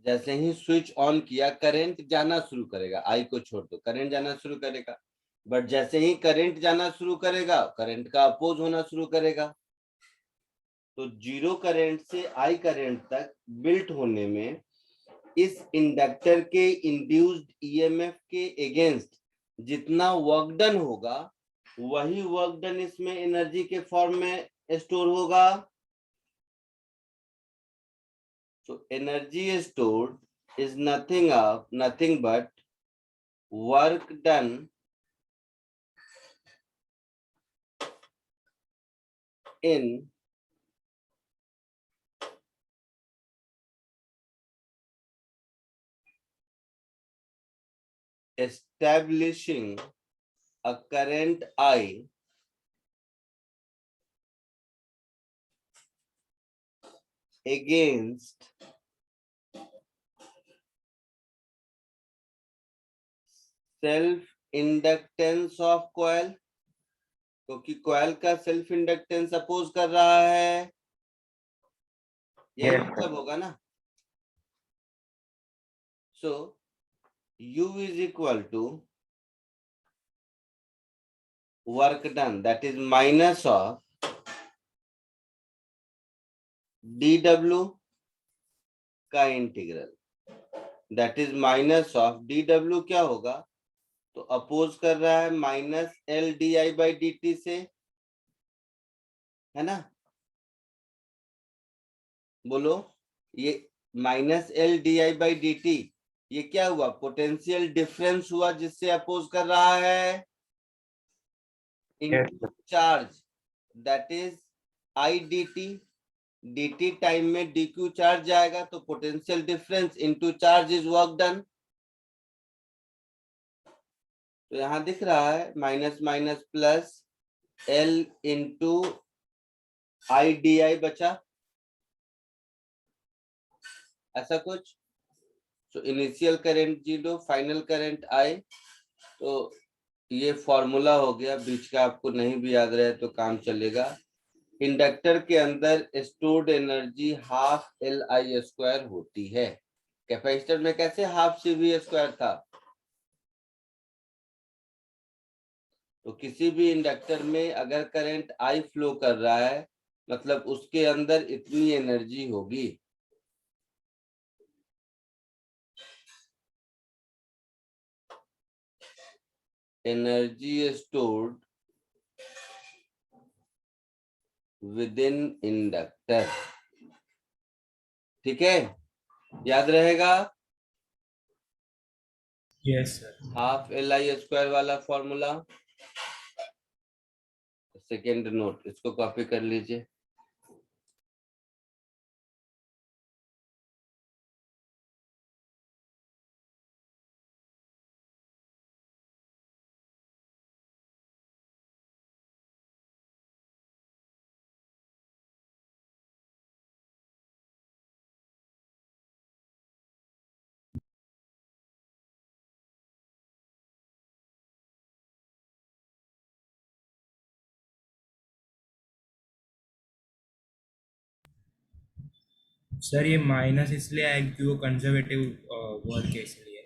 जैसे ही स्विच ऑन किया करंट जाना शुरू करेगा, आई को छोड़ दो, करंट जाना शुरू करेगा। बट जैसे ही करंट जाना शुरू करेगा करंट का अपोज होना शुरू करेगा। तो जीरो करंट से आई करंट तक बिल्ट होने में इस इंडक्टर के इंड्यूस्ड ईएमएफ के अगेंस्ट जितना वर्क डन होगा वही वर्क डन इसमें एनर्जी के फॉर्म में स्टोर होगा। So energy stored is nothing but work done in establishing a current I against self inductance of coil, क्योंकि कॉइल का सेल्फ इंडक्टेंस अपोज कर रहा है, यही Yes, मतलब होगा ना। सो U is equal to work done, that is minus of dw का integral, that is minus of dw क्या होगा, तो अपोज कर रहा है minus L D I by D T से, है ना। बोलो, ये minus L D I by D T ये क्या हुआ, पोटेंशियल डिफरेंस हुआ जिससे अपोज कर रहा है, into charge, that is I D T. D T time में डी क्यू चार्ज जाएगा तो potential difference into charge is work done. तो यहां दिख रहा है minus minus plus L into I D I बचा, ऐसा कुछ। तो initial current 0, final current I. तो ये फॉर्मूला हो गया, बीच का आपको नहीं भी याद रहे तो काम चलेगा। इंडक्टर के अंदर stored energy half L I square होती है। कैपेसिटर में कैसे हाफ सी वी स्क्वायर था, तो किसी भी इंडक्टर में अगर करंट आई फ्लो कर रहा है मतलब उसके अंदर इतनी एनर्जी होगी। Energy stored with in inductor, ठीक है, याद रहेगा। Yes sir. Half L I square वाला फॉर्मूला, सेकेंड नोट इसको कॉपी कर लीजिए। सर ये माइनस इसलिए आया क्योंकि वो कंजर्वेटिव वर्ड के इसलिए।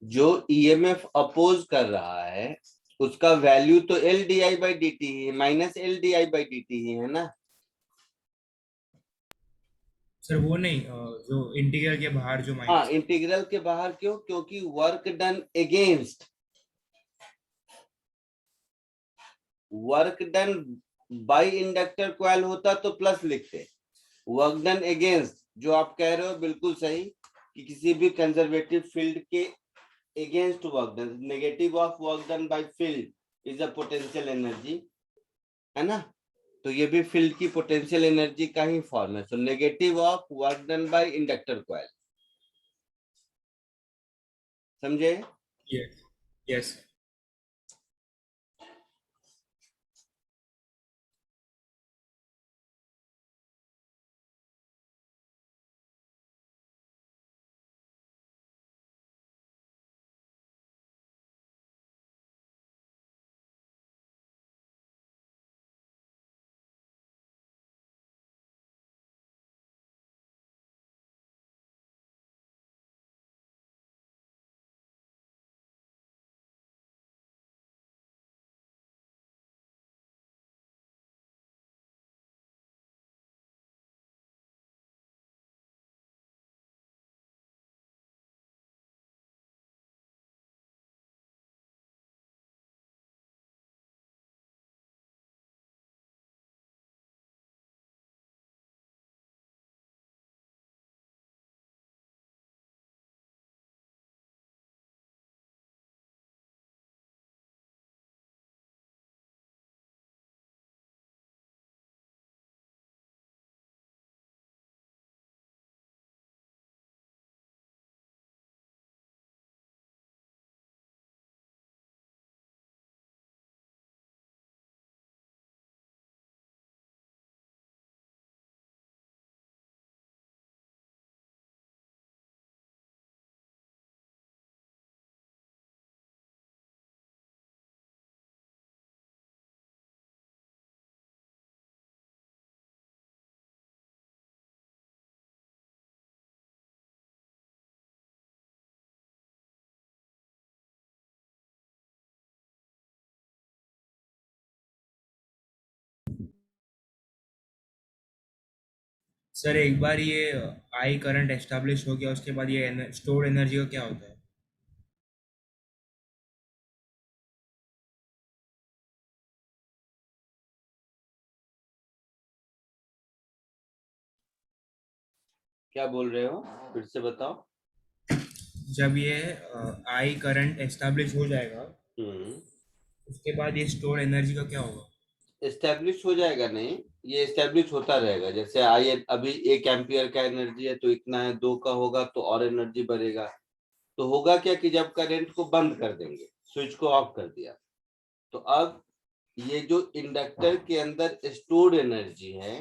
जो ईएमएफ अपोज कर रहा है उसका वैल्यू तो L D I by D t है, minus L D I by D t ही है ना। सर वो नहीं जो इंटीग्रल के बाहर जो हाँ, माइनस। इंटीग्रल के बाहर क्यों, क्योंकि work done against, work done by inductor coil होता तो प्लस लिखते, वर्क डन अगेंस्ट। जो आप कह रहे हो बिल्कुल सही कि किसी भी कंजर्वेटिव फील्ड के against work done, negative of work done by field is a potential energy, है ना। तो ये भी फील्ड की पोटेंशियल एनर्जी का ही फॉर्म है। So negative of work done by inductor coil, समझे। Yes yes. सर एक बार ये आई करंट एस्टेब्लिश हो गया उसके बाद ये स्टोर्ड एनर्जी का क्या होता है? क्या बोल रहे हो, फिर से बताओ। जब ये आई करंट एस्टेब्लिश हो जाएगा हम्म। उसके बाद ये स्टोर एनर्जी का क्या होगा? एस्टेब्लिश हो जाएगा नहीं, ये एस्टेब्लिश होता रहेगा। जैसे आई अभी 1 एम्पियर का एनर्जी है तो इतना है, 2 का होगा तो और एनर्जी बढ़ेगा। तो होगा क्या कि जब करंट को बंद कर देंगे, स्विच को ऑफ कर दिया, तो अब ये जो इंडक्टर के अंदर स्टोर्ड एनर्जी है,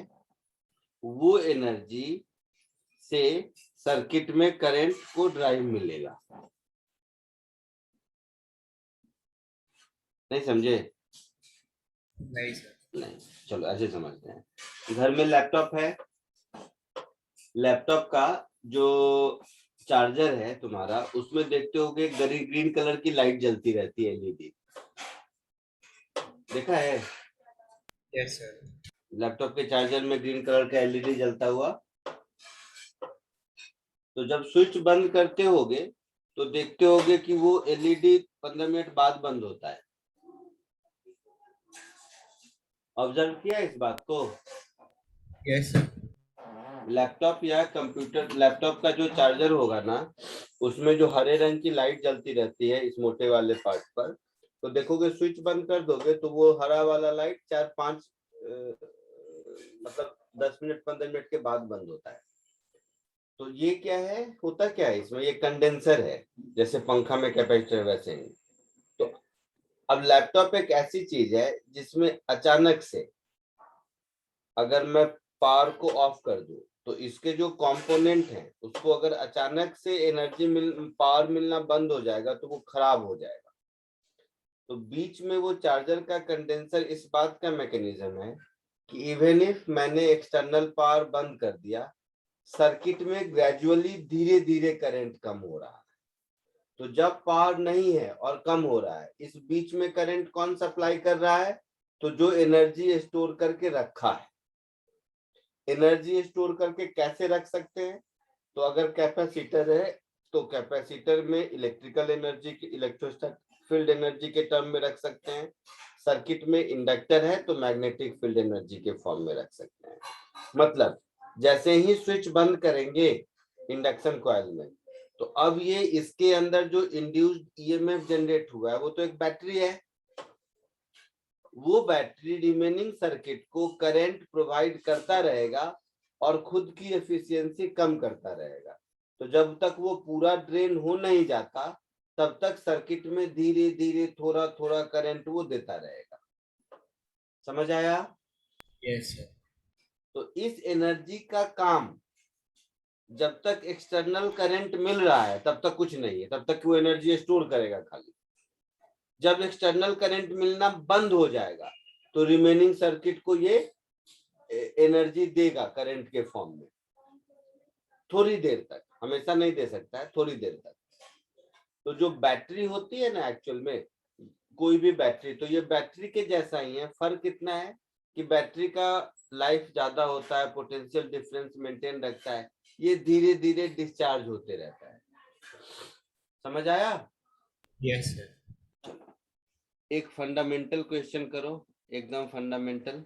वो एनर्जी से सर्किट में करंट को ड्राइव मिलेगा। नहीं समझे? नहीं सर। नहीं, चलो ऐसे समझते हैं। घर में लैपटॉप है, लैपटॉप का जो चार्जर है तुम्हारा, उसमें देखते होगे ग्रीन कलर की लाइट जलती रहती है, एलईडी। देखा है? Yes sir. लैपटॉप के चार्जर में ग्रीन कलर का एलईडी जलता हुआ। तो जब स्विच बंद करते होगे तो देखते होगे कि वो एलईडी 15 मिनट बाद बंद होता है। ऑब्जर्व किया इस बात को? Yes sir. लैपटॉप या कंप्यूटर, लैपटॉप का जो चार्जर होगा ना, उसमें जो हरे रंग की लाइट जलती रहती है इस मोटे वाले पार्ट पर, तो देखोगे स्विच बंद कर दोगे तो वो हरा वाला लाइट 4-5 मतलब 10 मिनट 15 मिनट के बाद बंद होता है। तो ये क्या है, होता क्या है इसमें, ये कंडेंसर है। जैसे पंखा में कैपेसिटर, वैसे ही। तो अब लैपटॉप एक ऐसी चीज है जिसमें अचानक से अगर मैं पावर को ऑफ कर दूं तो इसके जो कंपोनेंट हैं उसको अगर अचानक से पावर मिलना बंद हो जाएगा तो वो खराब हो जाएगा। तो बीच में वो चार्जर का कंडेंसर इस बात का मैकेनिज्म है कि इवन इफ मैंने एक्सटर्नल पावर बंद कर दिया, सर्किट में ग्रेजुअली धीरे धीरे करंट कम हो रहा है। तो जब पावर नहीं है और कम हो रहा है, इस बीच में करंट कौन सप्लाई कर रहा है? तो जो एनर्जी स्टोर करके रखा है। एनर्जी स्टोर करके कैसे रख सकते हैं? तो अगर कैपेसिटर है तो कैपेसिटर में इलेक्ट्रिकल एनर्जी की, इलेक्ट्रोस्टैटिक फील्ड एनर्जी के टर्म में रख सकते हैं। सर्किट में इंडक्टर है तो मैग्नेटिक फील्ड एनर्जी के फॉर्म में रख सकते हैं। मतलब जैसे ही स्विच बंद करेंगे इंडक्शन कॉइल में, तो अब ये इसके अंदर जो इंड्यूस्ड ईएमएफ जनरेट हुआ है वो तो एक बैटरी है। वो बैटरी रिमेनिंग सर्किट को करंट प्रोवाइड करता रहेगा और खुद की एफिशिएंसी कम करता रहेगा। तो जब तक वो पूरा ड्रेन हो नहीं जाता तब तक सर्किट में धीरे धीरे थोड़ा थोड़ा करंट वो देता रहेगा। समझ आया? Yes sir. तो इस एनर्जी का काम, जब तक एक्सटर्नल करंट मिल रहा है तब तक कुछ नहीं है, तब तक वो एनर्जी स्टोर करेगा खाली। जब एक्सटर्नल करंट मिलना बंद हो जाएगा तो रिमेनिंग सर्किट को ये एनर्जी देगा करंट के फॉर्म में, थोड़ी देर तक, हमेशा नहीं दे सकता है, थोड़ी देर तक। तो जो बैटरी होती है ना, एक्चुअल में कोई भी बैटरी, तो ये बैटरी के जैसा ही है। फर्क इतना है कि बैटरी का लाइफ ज्यादा होता है, पोटेंशियल डिफरेंस मेंटेन रखता है, ये धीरे धीरे डिस्चार्ज होते रहता है। समझ आया? Yes sir. एक फंडामेंटल क्वेश्चन करो, एकदम फंडामेंटल।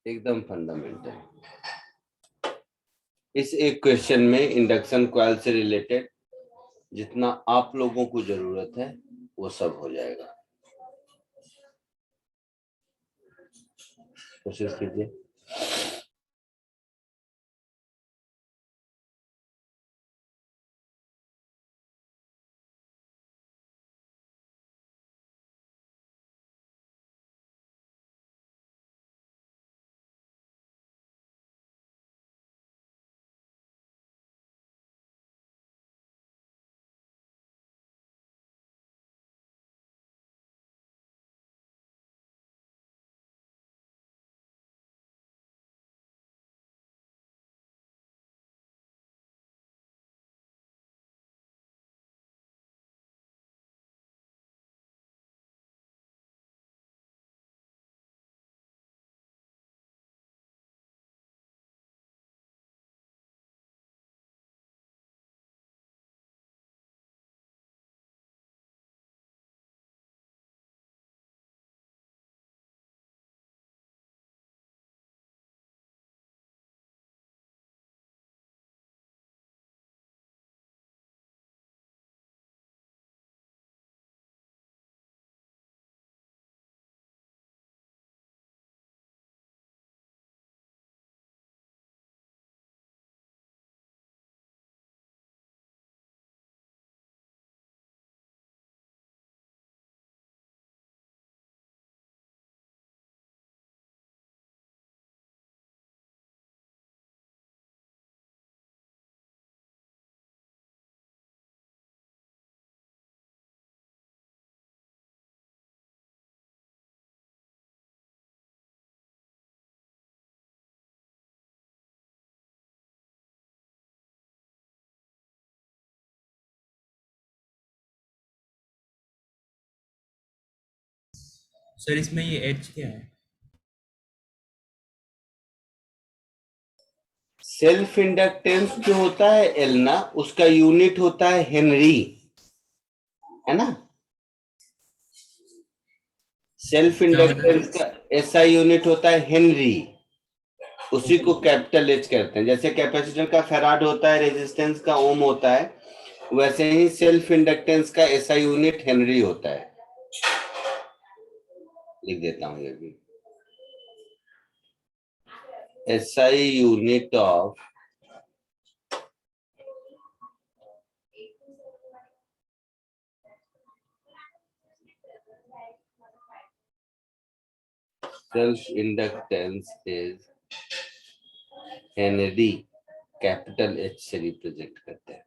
एकदम फंडामेंटल। इस एक क्वेश्चन में इंडक्शन कॉइल से रिलेटेड जितना आप लोगों को जरूरत है वो सब हो जाएगा। कोशिश कीजिए। सर इसमें ये एच क्या है? सेल्फ इंडक्टेंस जो होता है एल ना, उसका यूनिट होता है हेनरी, है ना। सेल्फ क्या मतलब? इंडक्टेंस का एसआई यूनिट होता है हेनरी, उसी को कैपिटल एच कहते हैं। जैसे कैपेसिटर का फैराड होता है, रेजिस्टेंस का ओम होता है, वैसे ही सेल्फ इंडक्टेंस का एसआई यूनिट हेनरी होता है। लिख देता हूं ये भी, SI unit of self inductance is Henry, capital H से रिप्रेजेंट करते हैं।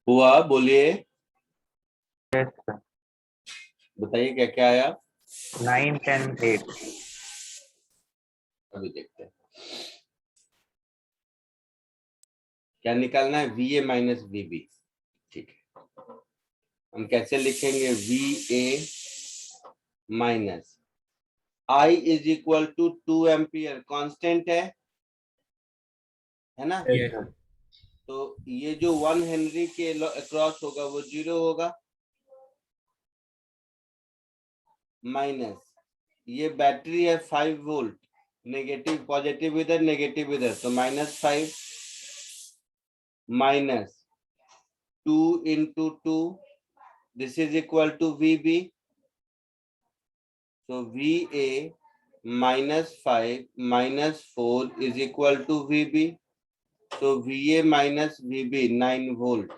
हुआ, बोलिए, यस सर। बताइए क्या क्या आया। 9, 10, 8। अभी देखते हैं क्या निकालना है, V A minus V B. ठीक है, हम कैसे लिखेंगे, V A minus I is equal to 2 ampere, constant है ना। ये तो ये जो 1 हेनरी के अक्रॉस होगा वो 0 होगा, माइनस ये बैटरी है 5 वोल्ट, नेगेटिव पॉजिटिव इधर नेगेटिव इधर, तो -5 minus 2 into 2, this is equal to VB, so VA -5 -4 is equal to VB, तो VA माइनस VB 9 वोल्ट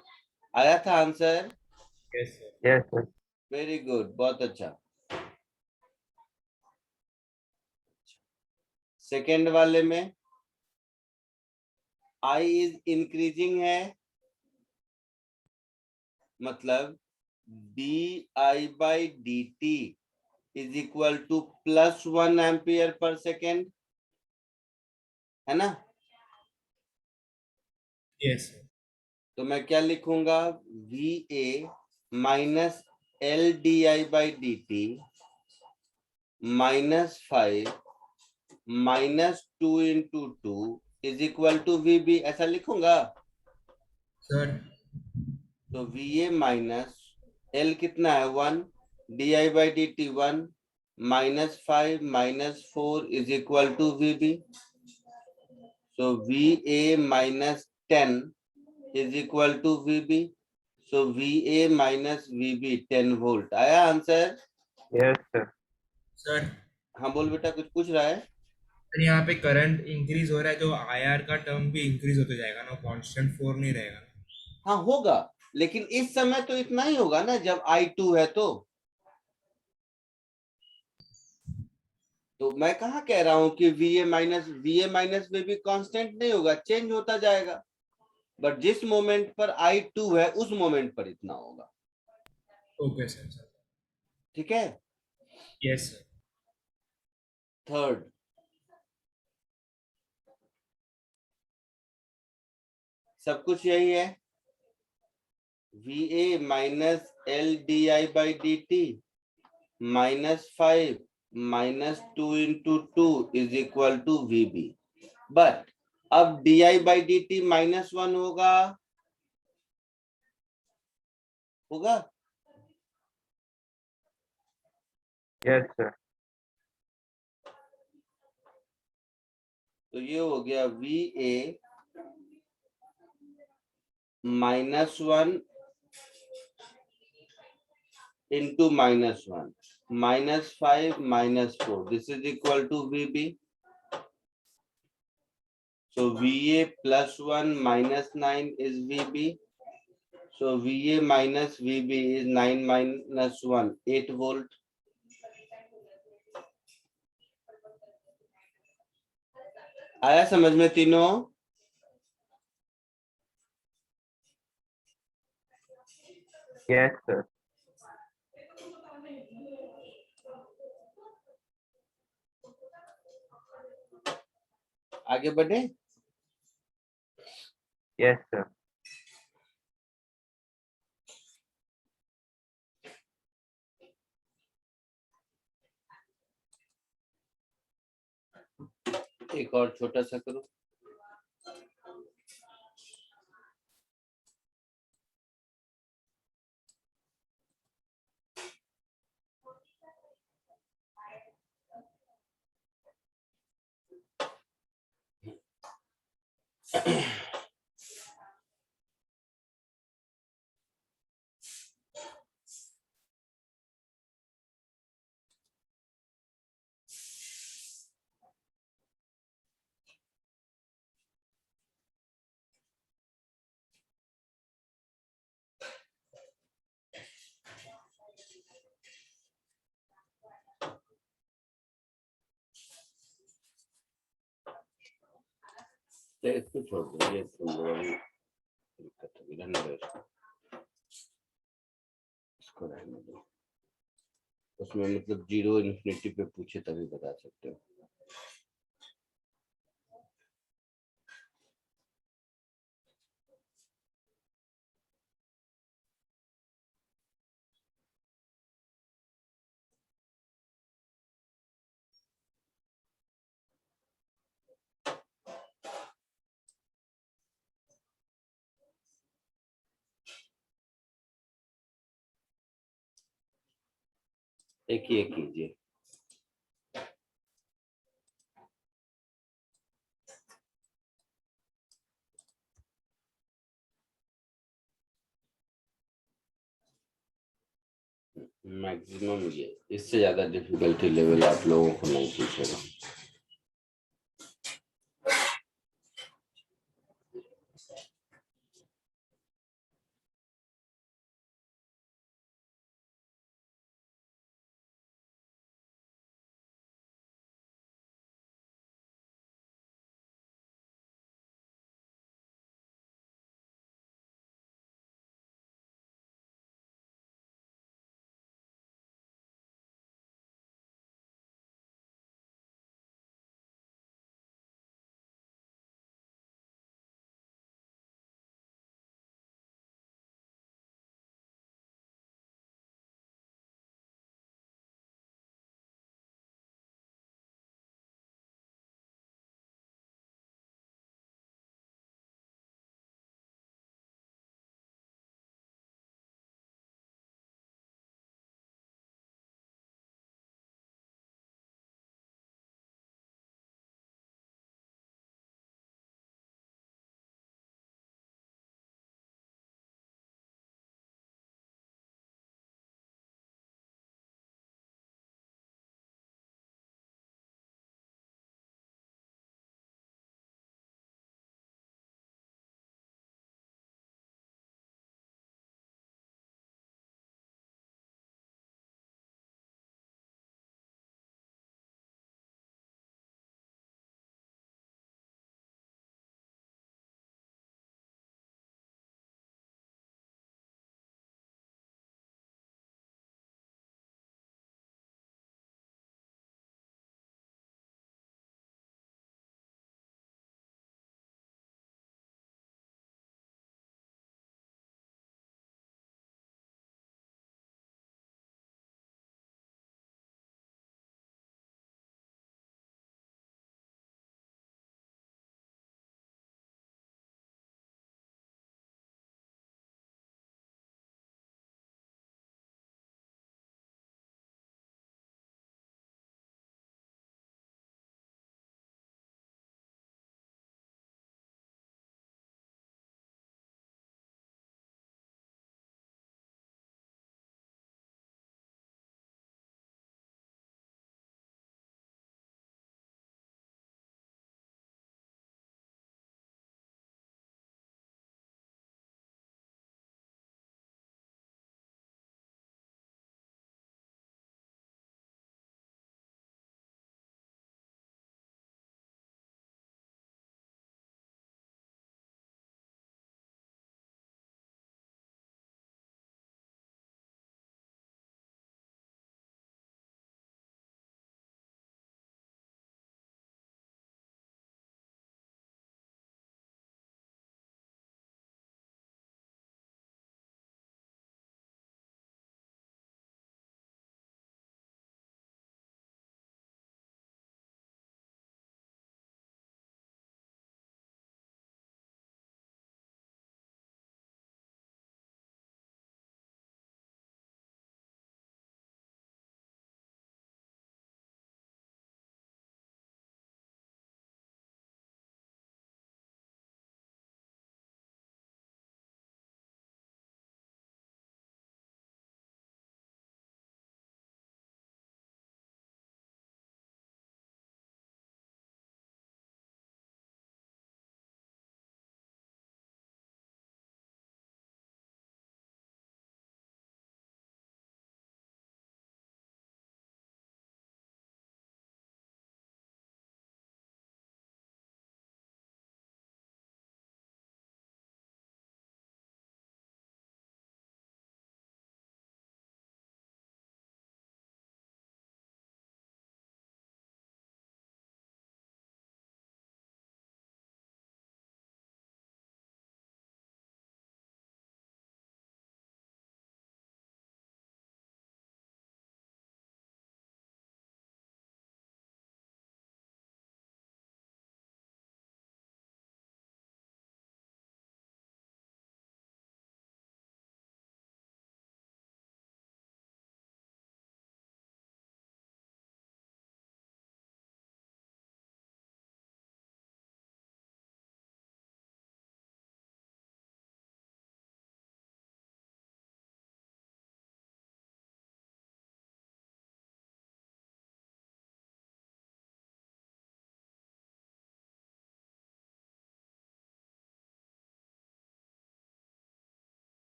आया था answer. Yes sir. Yes sir. Very good, बहुत अच्छा। सेकेंड वाले में I इज इंक्रीजिंग है, मतलब di/dt is equal to +1 ampere per second, है ना। Yes sir. तो मैं क्या लिखूंगा, VA minus LDI/dt -5 -2 × 2 is equal to VB, ऐसा लिखूंगा। सर तो VA माइनस L कितना है 1, DI/dt 1 -5 -4 is equal to VB। So VA minus 10 is equal to VB. So VA minus VB 10 volt आया आंसर। Yes sir. सर हाँ बोल बेटा, कुछ पूछ रहा है। सर यहाँ पे करंट इंक्रीज हो रहा है, तो IR का टर्म भी इंक्रीज होते जाएगा ना, कांस्टेंट 4 नहीं रहेगा ना। हाँ होगा, लेकिन इस समय तो इतना ही होगा ना जब I2 है तो मैं कहाँ कह रहा हूं कि VA माइनस VB कांस्टेंट नहीं होगा, चेंज होता जाएगा। बट जिस मोमेंट पर I2 है उस मोमेंट पर इतना होगा। Okay sir. ठीक है। Yes sir. थर्ड, सब कुछ यही है। VA minus LDI/dt -5 -2 × 2 is equal to VB। But अब DI/dt -1 होगा, यस सर। तो ये हो गया VA -1 into -1 -5 -4, this is equal to VB. So VA +1 -9 is VB. So VA minus VB is 9 minus 1, 8 volt. आया समझ में तीनों। Yes sir. आगे बढ़े। Yes sir. एक और छोटा सा करो। इसको छोड़ दो, ये तुम लोगों की दिक्कत होगी, रहने दो इसको रहने दो। उसमें मतलब 0 इन्फिनिटी पे पूछे तभी बता सकते हो। एक ही एक कीजिए। मैक्सिमम ये, इससे ज्यादा डिफिकल्टी लेवल आप लोगों को नहीं पूछेगा।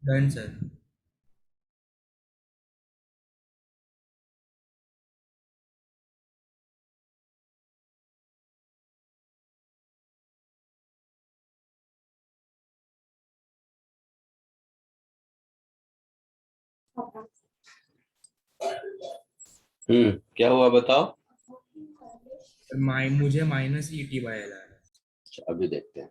Done sir. क्या हुआ बताओ। मुझे minus E t by L आ रहा है। अच्छा, अभी देखते हैं।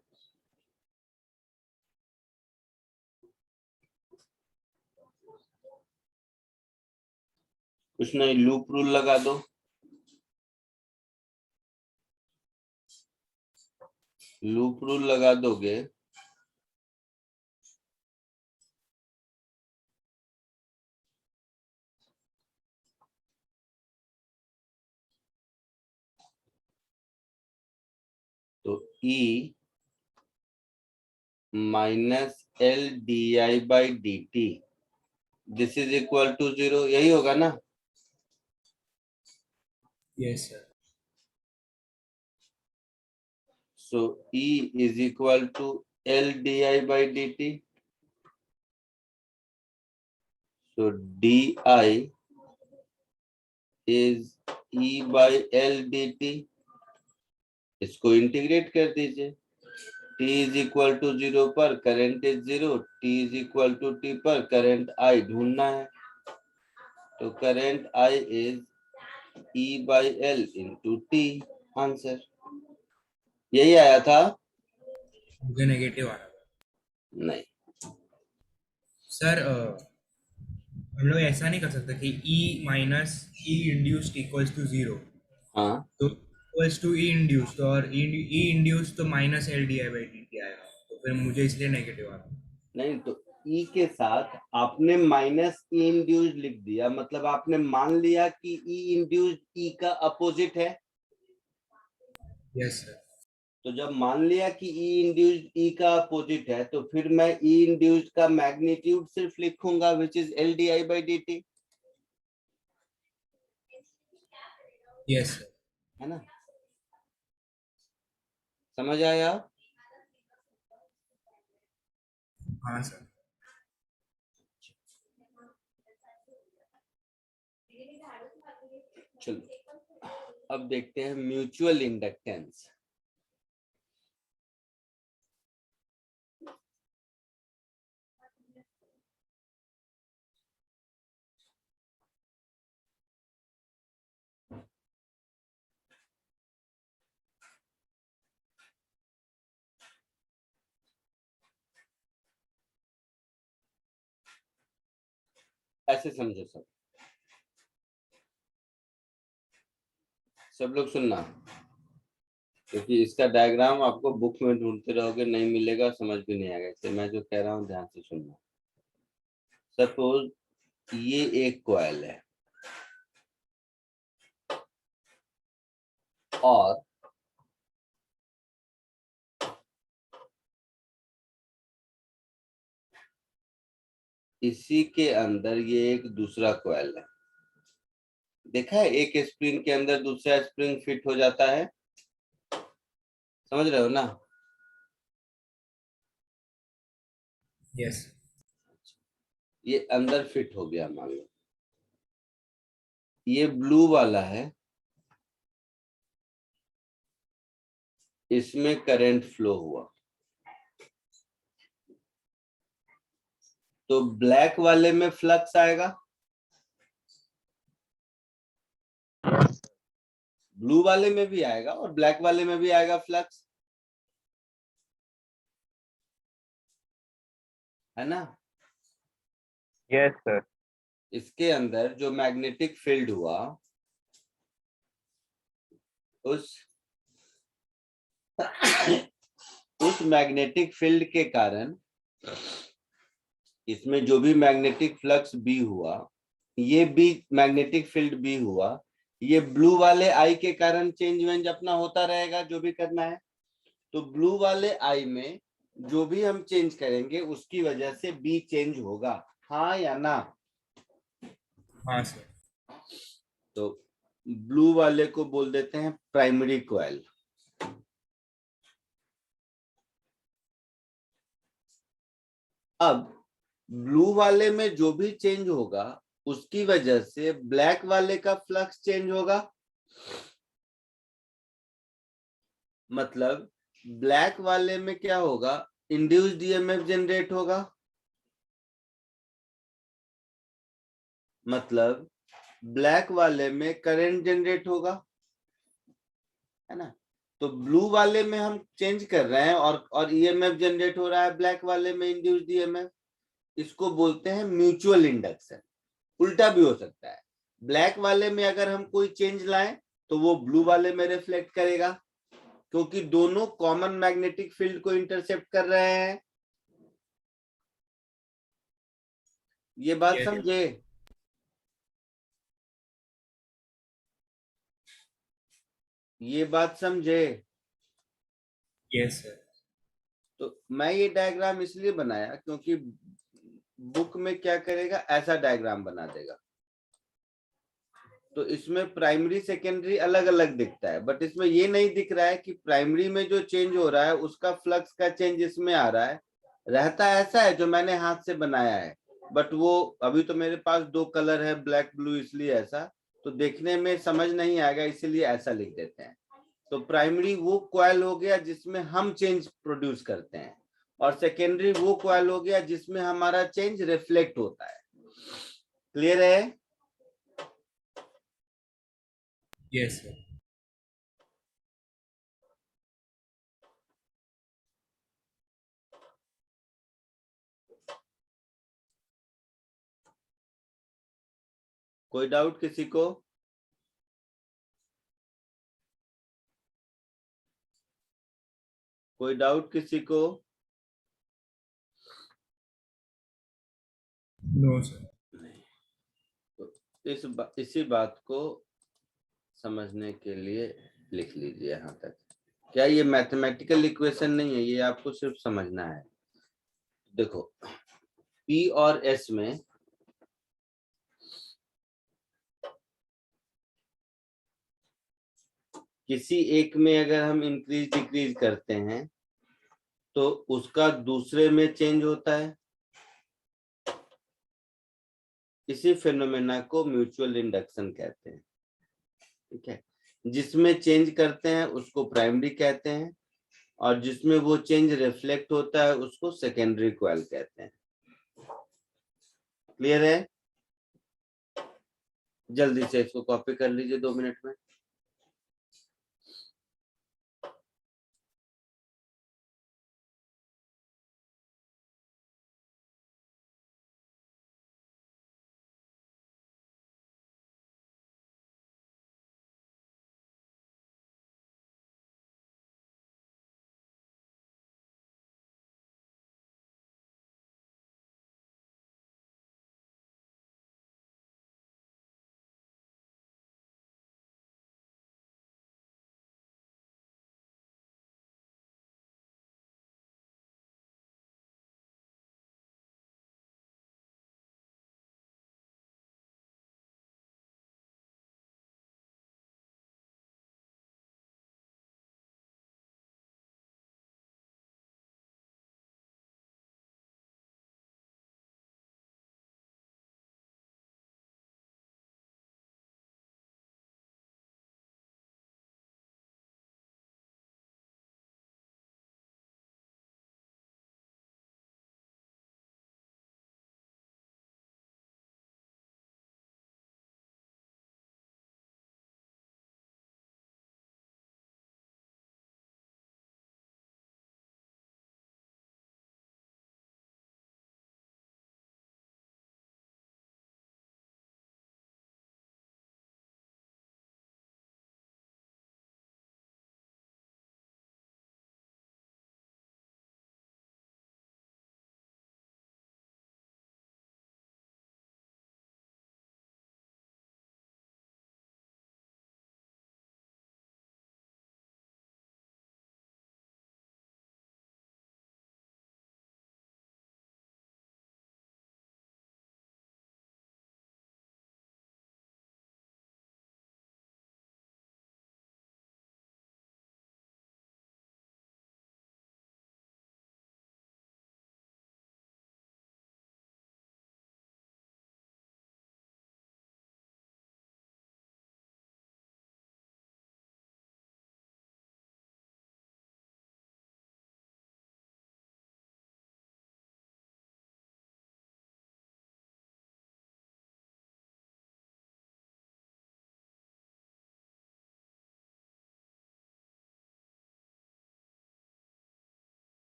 कुछ नहीं, लूप रूल लगा दो। लूप रूल लगा दोगे तो E minus L D I by D T this is equal to 0, यही होगा ना। Yes sir. So E is equal to L D I by D T. So D I is E by L D T. इसको integrate कर दीजिए। t is equal to 0 पर current is 0, t is equal to t पर current I ढूंढना है। तो current I is E by L into T. Answer यही आया था। मुझे नेगेटिव आ रहा है नहीं, सर। हम लोग ऐसा नहीं कर सकते कि E minus E induced equals to 0, हाँ तो इक्वल्स टू ई इंड्यूस्ड, और ई इंड्यूस्ड तो minus L D I by D t आएगा, तो फिर मुझे इसलिए नेगेटिव आ रहा है। नहीं, तो E के साथ आपने माइनस ई इंड्यूस्ड लिख दिया, मतलब आपने मान लिया कि E इंड्यूस्ड E का अपोजिट है। Yes sir. तो जब मान लिया कि E इंड्यूस्ड E का अपोजिट है, तो फिर मैं E इंड्यूस्ड का मैग्नीट्यूड सिर्फ लिखूंगा which is L D I by D T, yes sir. है ना। समझ आया। हाँ सर। चलो अब देखते हैं म्यूचुअल इंडक्टेंस। ऐसे समझो सब लोग सुनना, क्योंकि इसका डायग्राम आपको बुक में ढूंढते रहोगे, नहीं मिलेगा, समझ भी नहीं आएगा। इसलिए मैं जो कह रहा हूँ ध्यान से सुनना। सपोज ये एक कॉइल है और इसी के अंदर ये एक दूसरा कॉइल है। देखा है, एक स्प्रिंग के अंदर दूसरा स्प्रिंग फिट हो जाता है, समझ रहे हो ना। यस। ये अंदर फिट हो गया, मान लो ये ब्लू वाला है, इसमें करंट फ्लो हुआ, तो ब्लैक वाले में फ्लक्स आएगा, ब्लू वाले में भी आएगा और ब्लैक वाले में भी आएगा फ्लक्स, है ना। Yes sir. इसके अंदर जो मैग्नेटिक फील्ड हुआ, उस उस मैग्नेटिक फील्ड के कारण इसमें जो भी मैग्नेटिक फ्लक्स बी हुआ, ये भी मैग्नेटिक फील्ड बी हुआ, ये ब्लू वाले आई के कारण चेंज वेंज अपना होता रहेगा, जो भी करना है। तो ब्लू वाले आई में जो भी हम चेंज करेंगे उसकी वजह से बी चेंज होगा, हाँ या ना। हाँ सर। तो ब्लू वाले को बोल देते हैं प्राइमरी कॉइल। अब ब्लू वाले में जो भी चेंज होगा उसकी वजह से ब्लैक वाले का फ्लक्स चेंज होगा। मतलब ब्लैक वाले में क्या होगा, इंड्यूस्ड ईएमएफ जनरेट होगा। मतलब ब्लैक वाले में करंट जनरेट होगा, है ना। तो ब्लू वाले में हम चेंज कर रहे हैं और ईएमएफ जनरेट हो रहा है ब्लैक वाले में, इंड्यूस्ड ईएमएफ। इसको बोलते हैं म्यूचुअल इंडक्शन। उल्टा भी हो सकता है, ब्लैक वाले में अगर हम कोई चेंज लाएं तो वो ब्लू वाले में रिफ्लेक्ट करेगा, क्योंकि दोनों कॉमन मैग्नेटिक फील्ड को इंटरसेप्ट कर रहे हैं। ये बात Yes. समझे। ये बात समझे। Yes sir. तो मैं ये डायग्राम इसलिए बनाया क्योंकि बुक में क्या करेगा, ऐसा डायग्राम बना देगा। तो इसमें प्राइमरी सेकेंडरी अलग अलग दिखता है, बट इसमें ये नहीं दिख रहा है कि प्राइमरी में जो चेंज हो रहा है उसका फ्लक्स का चेंज इसमें आ रहा है। रहता ऐसा है जो मैंने हाथ से बनाया है, बट वो अभी तो मेरे पास दो कलर है, ब्लैक ब्लू, इसलिए ऐसा तो देखने में समझ नहीं आएगा, इसीलिए ऐसा लिख देते हैं। तो प्राइमरी वो कॉइल हो गया जिसमें हम चेंज प्रोड्यूस करते हैं, और सेकेंडरी वो कॉइल हो गया जिसमें हमारा चेंज रिफ्लेक्ट होता है। क्लियर है। Yes sir. कोई डाउट किसी को। कोई डाउट किसी को। No sir. तो इसी बात को समझने के लिए लिख लीजिए यहाँ तक। क्या ये मैथमेटिकल इक्वेशन नहीं है, ये आपको सिर्फ समझना है। देखो P और S में किसी एक में अगर हम इंक्रीज डिक्रीज करते हैं तो उसका दूसरे में चेंज होता है। इसी फिनोमेना को म्यूचुअल इंडक्शन कहते हैं। ठीक है, जिसमें चेंज करते हैं उसको प्राइमरी कहते हैं, और जिसमें वो चेंज रिफ्लेक्ट होता है उसको सेकेंडरी कॉइल कहते हैं। क्लियर है। जल्दी से इसको कॉपी कर लीजिए 2 मिनट में।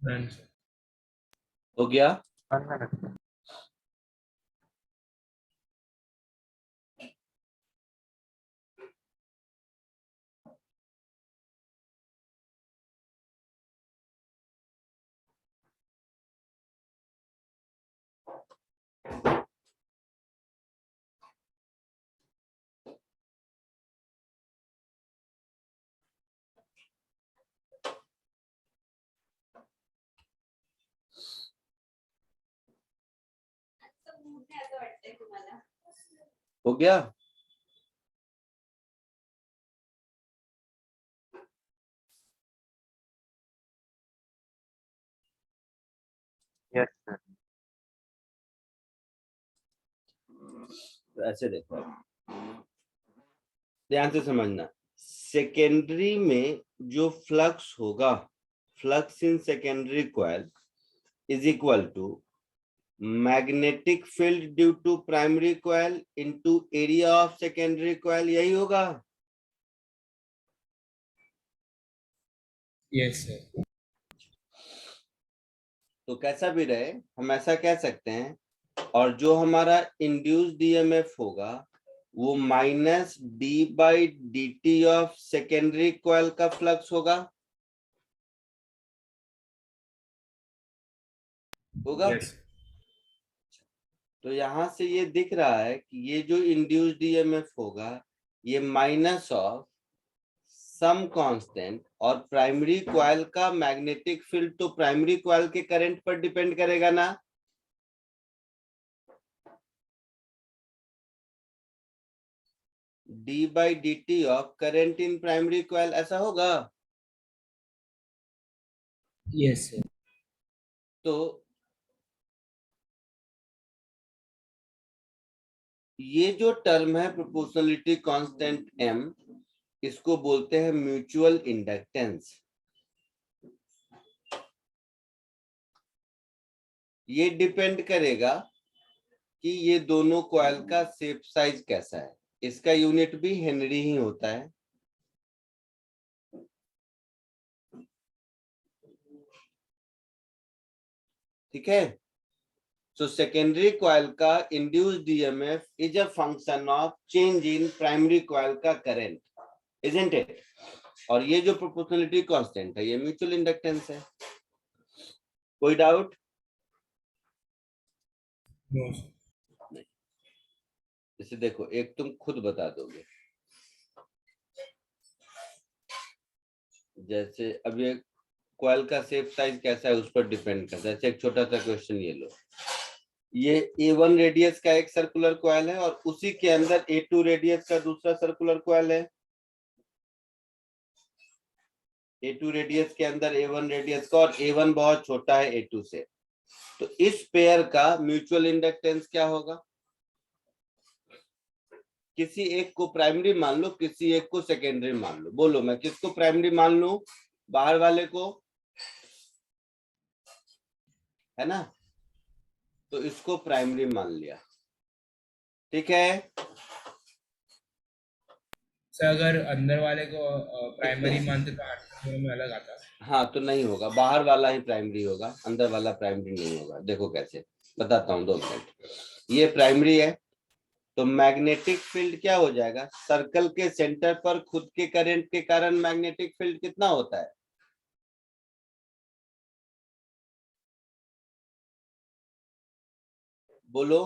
Done, sir. हो गया? 1 minute. हो गया? Yes, sir. तो ऐसे देखो, ध्यान से समझना। सेकेंडरी में जो फ्लक्स होगा, flux in secondary coil is equal to magnetic field due to primary coil into area of secondary coil, यही होगा। Yes, sir. तो कैसा भी रहे, हम ऐसा कह सकते हैं, और जो हमारा इंड्यूस्ड ईएमएफ होगा वो minus d by D t of secondary coil का फ्लक्स होगा। Yes. तो यहां से ये दिख रहा है कि ये जो इंड्यूस्ड ईएमएफ होगा ये माइनस ऑफ सम कांस्टेंट, और प्राइमरी कॉइल का मैग्नेटिक फील्ड तो प्राइमरी कॉइल के करंट पर डिपेंड करेगा ना। D by D t of current in primary coil, ऐसा होगा। Yes, sir. तो ये जो टर्म है प्रोपोर्शनलिटी कांस्टेंट m, इसको बोलते हैं म्यूचुअल इंडक्टेंस। ये डिपेंड करेगा कि ये दोनों कॉइल का शेप साइज कैसा है। इसका यूनिट भी हेनरी ही होता है। ठीक है। सो सेकेंडरी कॉइल का induced EMF is a function of change in primary coil का करंट, इजंट इट? और ये जो प्रोपोर्शनलिटी कांस्टेंट है ये म्यूचुअल इंडक्टेंस है। कोई डाउट? No, sir. इसे देखो, एक तुम खुद बता दोगे। जैसे अब ये कॉइल का शेप साइज कैसा है उस पर डिपेंड करता है। जैसे एक छोटा सा क्वेश्चन ये लो, ये A1 रेडियस का एक सर्कुलर कॉइल है और उसी के अंदर A2 रेडियस का दूसरा सर्कुलर कॉइल है। A2 रेडियस के अंदर A1 रेडियस का, और A1 बहुत छोटा है A2 से। तो इस पेयर का म्यूचुअल इंडक्टेंस क्या होगा? किसी एक को प्राइमरी मान लो, किसी एक को सेकेंडरी मान लो। बोलो, मैं किसको प्राइमरी मान लूं? बाहर वाले को, है ना? तो इसको प्राइमरी मान लिया। ठीक है। सर अगर अंदर वाले को प्राइमरी मानते तो आंसर में अलग आता। हाँ, तो नहीं होगा, बाहर वाला ही प्राइमरी होगा, अंदर वाला प्राइमरी नहीं होगा। देखो कैसे, बताता हूँ, 2 मिनट। ये प्राइमरी है तो मैग्नेटिक फील्ड क्या हो जाएगा? सर्कल के सेंटर पर खुद के करंट के कारण मैग्नेटिक फील्ड कितना होता है? बोलो।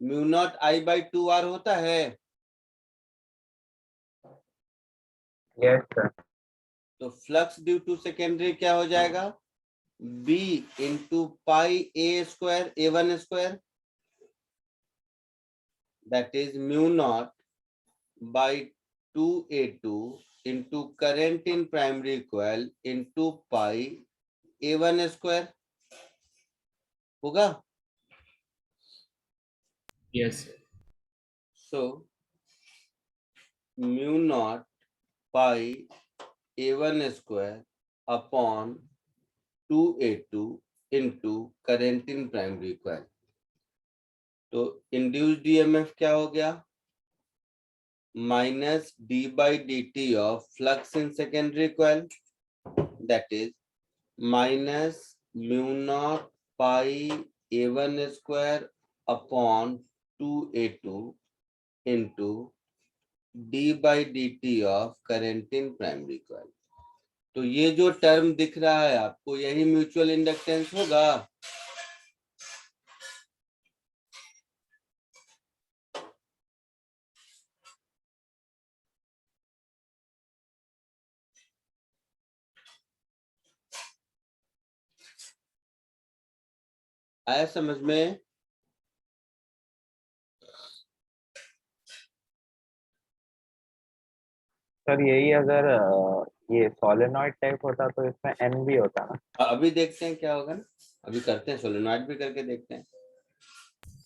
Mu not I by 2r होता है। Yes, sir. तो फ्लक्स ड्यू टू सेकेंडरी क्या हो जाएगा? b into pi a square A1 square, that is mu naught by 2A2 into current in primary coil into pi A1 square होगा। Yes sir. So mu naught pi A1 square upon 2A2 into current in primary coil. तो induced EMF क्या हो गया? Minus d by D t of flux in secondary coil that is minus mu naught pi a1 square upon 2a2 into d by dt of current in primary coil। तो ये जो term दिख रहा है आपको, यही म्यूचुअल इंडक्टेंस होगा। आया समझ में? सर यही अगर ये सोलेनॉइड टाइप होता तो इसमें एन भी होता ना। अभी देखते हैं क्या होगा ना, अभी करते हैं, सोलेनॉइड भी करके देखते हैं।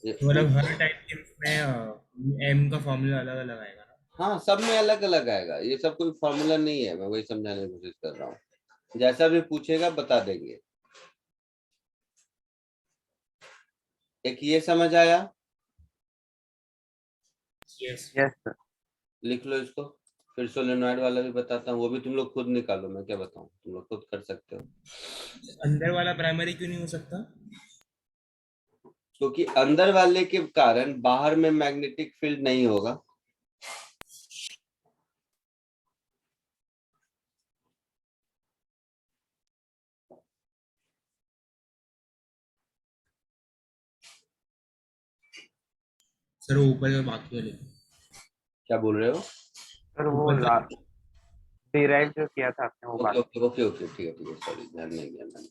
तो मतलब हर टाइप के में एम का फॉर्मूला अलग अलग आएगा ना? हाँ, सब में अलग अलग आएगा, ये सब कोई फॉर्मूला नहीं है, मैं वही समझाने की कोशिश कर रहा हूँ। जैसा भी पूछेगा बता देंगे। एक ये समझ आया? यस। Yes sir. लिख लो इसको। फिर सोलेनॉइड वाला भी बताता हूँ, वो भी तुम लोग खुद निकालो, मैं क्या बताऊँ, तुम लोग खुद कर सकते हो। अंदर वाला प्राइमरी क्यों नहीं हो सकता? क्योंकि अंदर वाले के कारण बाहर में मैग्नेटिक फील्ड नहीं होगा। सर वो ऊपर का बाकी वाले। क्या बोल रहे हो? सर वो ऊपर का डिराइव जो किया था आपने वो ओके बात। ओके ओके ओके, ठीक है, सॉरी, ध्यान नहीं दिया मैंने।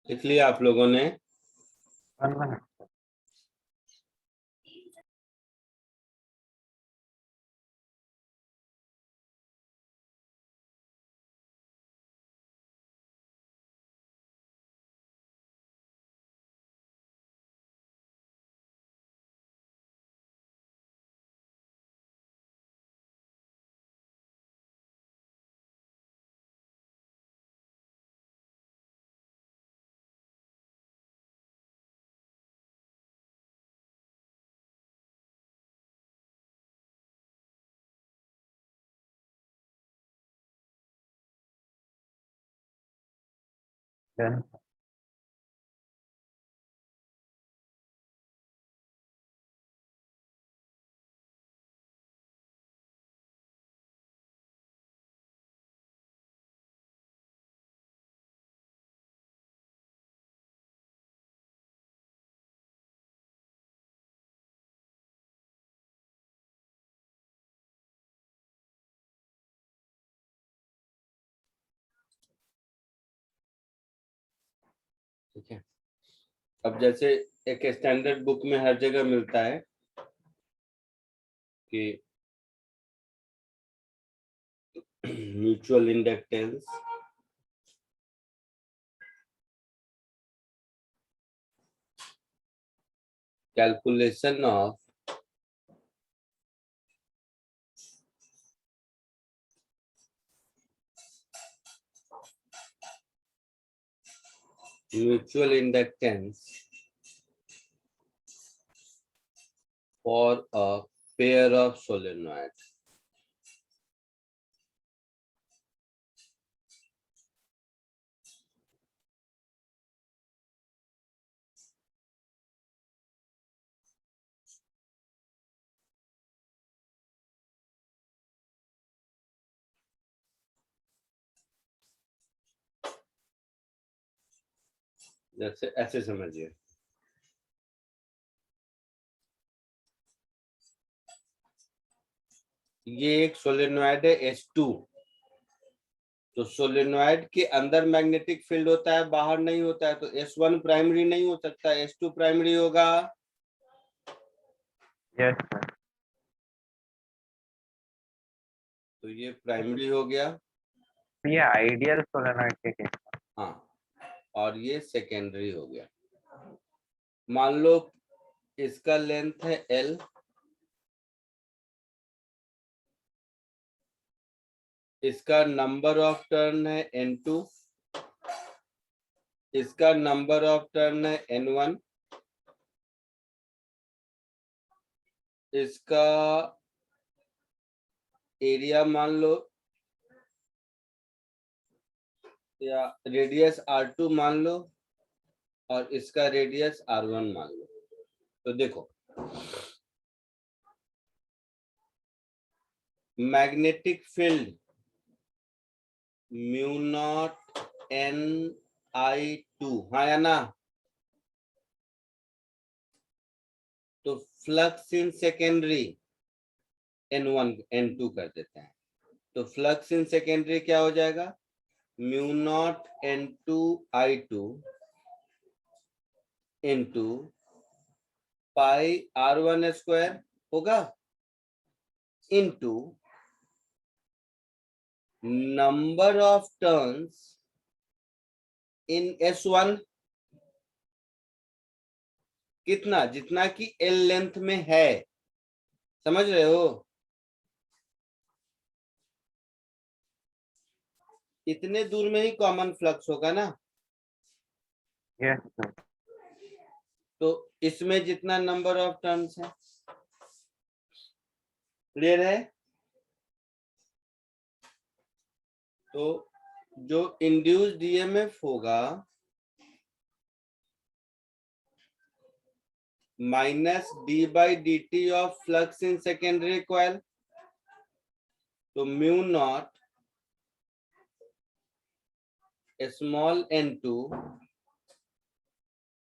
लिख लिया आप लोगों ने? 1 minute. Done. ठीक है। अब जैसे एक स्टैंडर्ड बुक में हर जगह मिलता है कि mutual inductance calculation of mutual inductance for a pair of solenoid. जैसे ऐसे समझिए, ये एक सोलेनॉइड है S2, तो सोलेनॉइड के अंदर मैग्नेटिक फील्ड होता है, बाहर नहीं होता है, तो S1 प्राइमरी नहीं हो सकता, S2 प्राइमरी होगा। Yes, sir. तो ये प्राइमरी हो गया। ये आइडियल सोलेनॉइड के केस में. हाँ, और ये सेकेंडरी हो गया। मान लो इसका लेंथ है L, इसका नंबर ऑफ टर्न है N2, इसका नंबर ऑफ टर्न है N1, इसका एरिया मान लो या रेडियस R2 मान लो, और इसका रेडियस R1 मान लो। तो देखो, magnetic field mu naught NI2, हाँ या ना? तो flux in secondary N1 N2 कर देते हैं, तो फ्लक्स इन सेकेंडरी क्या हो जाएगा? Mu naught N2I2 into pi R1 square होगा, into number of turns in S1, कितना? जितना कि L लेंथ में है, समझ रहे हो? इतने दूर में ही कॉमन फ्लक्स होगा ना। Yes, sir. तो इसमें जितना नंबर ऑफ टर्न्स है, क्लियर है? तो जो इंड्यूस्ड ईएमएफ होगा minus d/dt of flux in secondary coil, तो mu naught small n2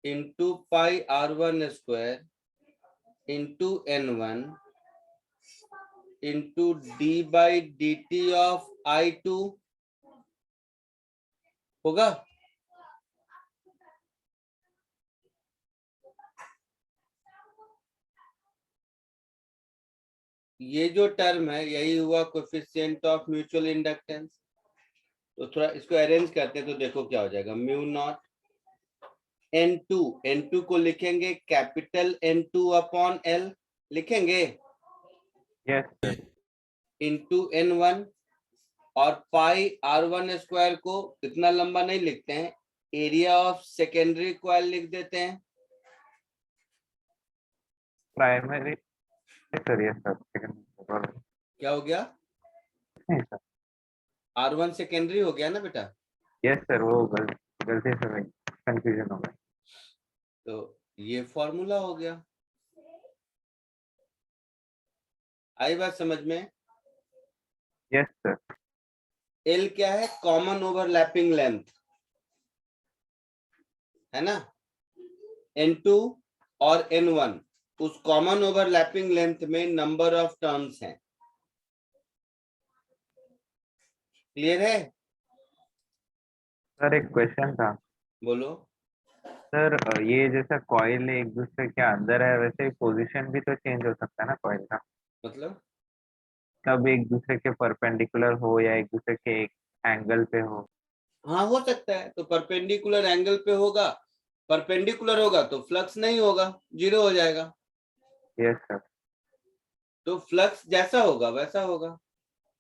into pi R1 square into N1 into d/dt of I2 होगा। ये जो टर्म है यही हुआ कोएफिशिएंट ऑफ म्यूचुअल इंडक्टेंस। तो थोड़ा इसको अरेंज करते हैं तो देखो क्या हो जाएगा, म्यू नॉट N2, N2 को लिखेंगे कैपिटल N2 अपॉन L लिखेंगे यस सर, इंटू N1, और पाई R1 स्क्वायर को इतना लंबा नहीं लिखते हैं, एरिया ऑफ सेकेंडरी कॉइल लिख देते हैं। Primary sir, yes sir, second क्या हो गया, नहीं सर, R1 सेकेंडरी हो गया ना बेटा। यस सर, वो गलती से कंफ्यूजन हो गया। तो ये फॉर्मूला हो गया, आई बात समझ में। यस सर, L क्या है, कॉमन ओवरलैपिंग लेंथ है ना, N2 और N1 उस कॉमन ओवरलैपिंग लेंथ में नंबर ऑफ टर्न्स हैं। क्लियर है? सर एक क्वेश्चन था बोलो। सर, ये जैसा कॉइल एक दूसरे के अंदर है वैसे ही पोजीशन भी तो चेंज हो सकता है ना कॉइल का, मतलब कब एक दूसरे के परपेंडिकुलर हो या एक दूसरे के एक एंगल पे हो। हाँ हो सकता है, तो परपेंडिकुलर एंगल पे होगा, परपेंडिकुलर होगा तो फ्लक्स नहीं होगा, जीरो हो जाएगा। यस सर, तो फ्लक्स जैसा होगा वैसा होगा,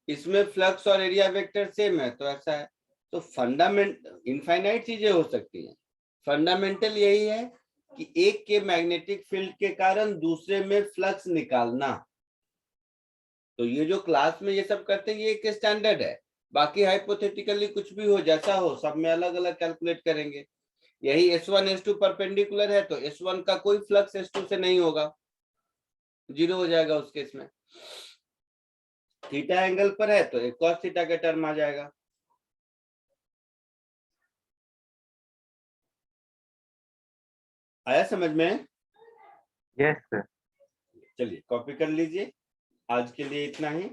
इसमें फ्लक्स और एरिया वेक्टर सेम है तो ऐसा है। तो फंडामेंट इनफाइनाइट चीजें हो सकती हैं, फंडामेंटल यही है कि एक के मैग्नेटिक फील्ड के कारण दूसरे में फ्लक्स निकालना। तो ये जो क्लास में ये सब करते हैं ये एक स्टैंडर्ड है, बाकी हाइपोथेटिकली कुछ भी हो जैसा हो सब में अलग अलग कैलकुलेट करेंगे। यही S1 S2 परपेंडिकुलर है तो S1 का कोई फ्लक्स S2 से नहीं होगा, जीरो हो जाएगा उस केस में। थीटा एंगल पर है तो एक cos थीटा का टर्म आ जाएगा। आया समझ में? यस सर, चलिए कॉपी कर लीजिए, आज के लिए इतना ही।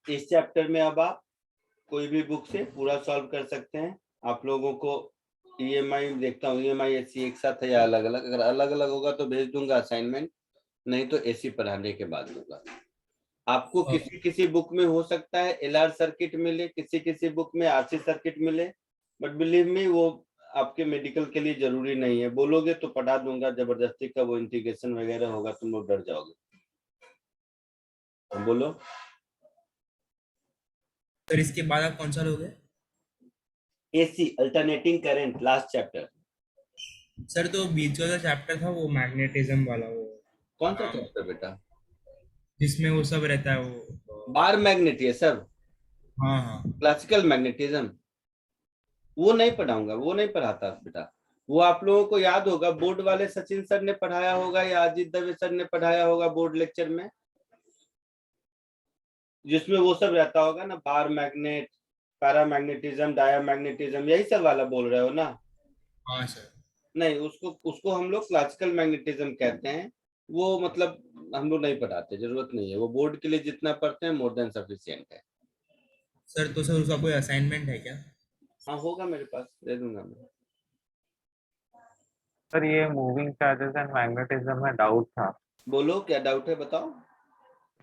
इस चैप्टर में अब आप कोई भी बुक से पूरा सॉल्व कर सकते हैं। आप लोगों को EMI देखता हूँ, EMI SC एक साथ है या अलग अलग, अगर अलग अलग होगा तो भेज दूंगा असाइनमेंट, नहीं तो AC पढ़ाने के बाद दूंगा। आपको किसी किसी बुक में हो सकता है LR सर्किट मिले, किसी किसी बुक में RC सर्किट मिले, बट बिलीव मी वो आपके मेडिकल के लिए जरूरी नहीं है। बोलोगे तो पढ़ा दूंगा जबरदस्ती का, वो इंटीग्रेशन वगैरह होगा तुम लोग डर जाओगे। बोलो सर इसके बाद आप कौन सा लोगे? AC alternating current, last chapter. Sir तो बीच वाला चैप्टर था वो मैग्नेटिज्म वाला, वो कौन सा चैप्टर बेटा? जिसमें वो सब रहता है वो। बार मैग्नेट, ये सब हाँ हाँ। क्लासिकल मैग्नेटिज्म, वो नहीं पढ़ाऊंगा, वो नहीं पढ़ाता बेटा। वो आप लोगों को याद होगा, बोर्ड वाले सचिन सर ने पढ़ाया होगा या अजीत दवे सर ने पढ़ाया होगा बोर्ड लेक्चर में, जिसमें वो सब रहता होगा ना, बार मैग्नेट, पैरामैग्नेटिज्म, डायामैग्नेटिज्म, यही सब वाला बोल रहे हो ना? हाँ सर। नहीं, उसको उसको हम लोग क्लासिकल मैग्नेटिज्म कहते हैं। वो मतलब हम लोग नहीं पढ़ाते, जरूरत नहीं है, वो बोर्ड के लिए जितना पढ़ते हैं मोर देन सफिशिएंट है। सर तो सर उसका कोई असाइनमेंट है क्या? हाँ होगा मेरे पास, दे दूंगा मैं। सर ये मूविंग चार्जेस एंड मैग्नेटिज्म में डाउट था, बोलो क्या डाउट है, बताओ।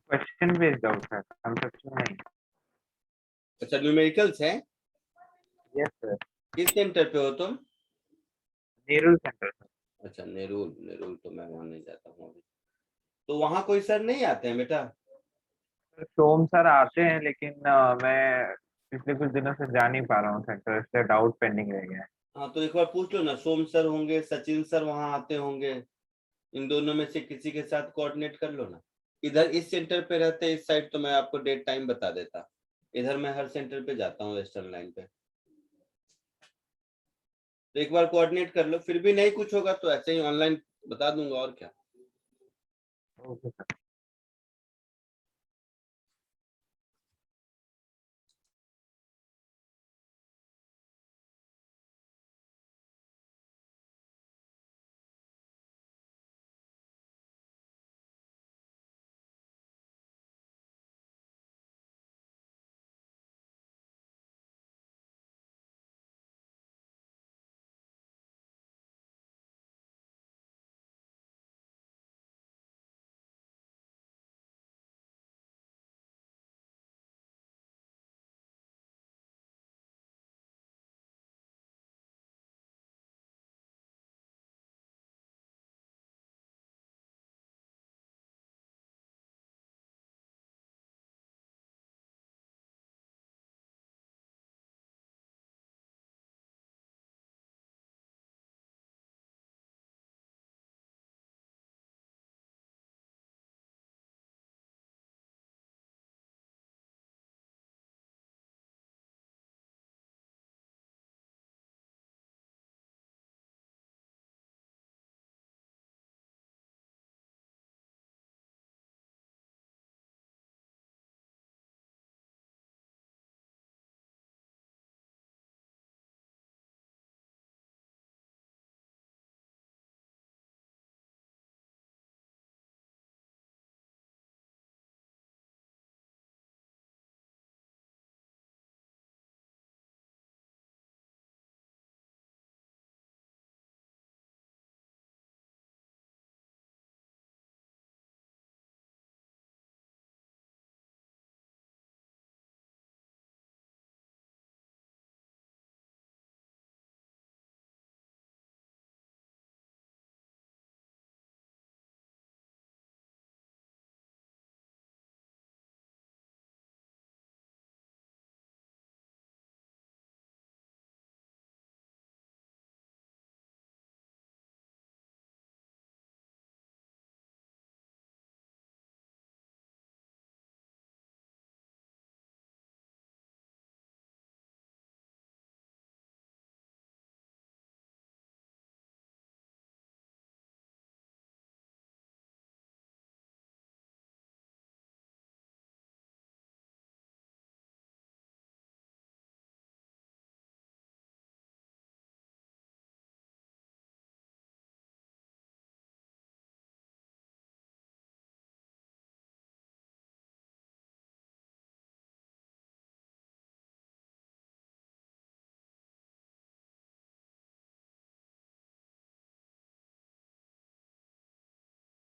क्वेश्चन बेस्ड डाउट था, कंसेप्चुअल नहीं। अच्छा न्यूमेरिकल्स है, यस सर, किस सेंटर पे हो तुम? Nehru centre sir. अच्छा नेरुल, नेरुल तो मैं वहां नहीं जाता हूँ अभी। तो वहां कोई सर नहीं आते हैं बेटा? सोम सर आते हैं लेकिन मैं पिछले कुछ दिनों से जा नहीं पा रहा हूँ सेंटर, इसलिए डाउट पेंडिंग रह गया है। हाँ तो एक बार पूछ लो ना, सोम सर होंगे, सचिन सर वहां आते होंगे, इन दोनों में से किसी के साथ कोऑर्डिनेट कर लो ना। इधर इस सेंटर पे रहते इस साइड तो मैं आपको डेट टाइम बता देता, इधर मैं हर सेंटर पे जाता हूँ वेस्टर्न लाइन पे। तो एक बार कोऑर्डिनेट कर लो, फिर भी नहीं कुछ होगा तो ऐसे ही ऑनलाइन बता दूंगा और क्या। Okay sir.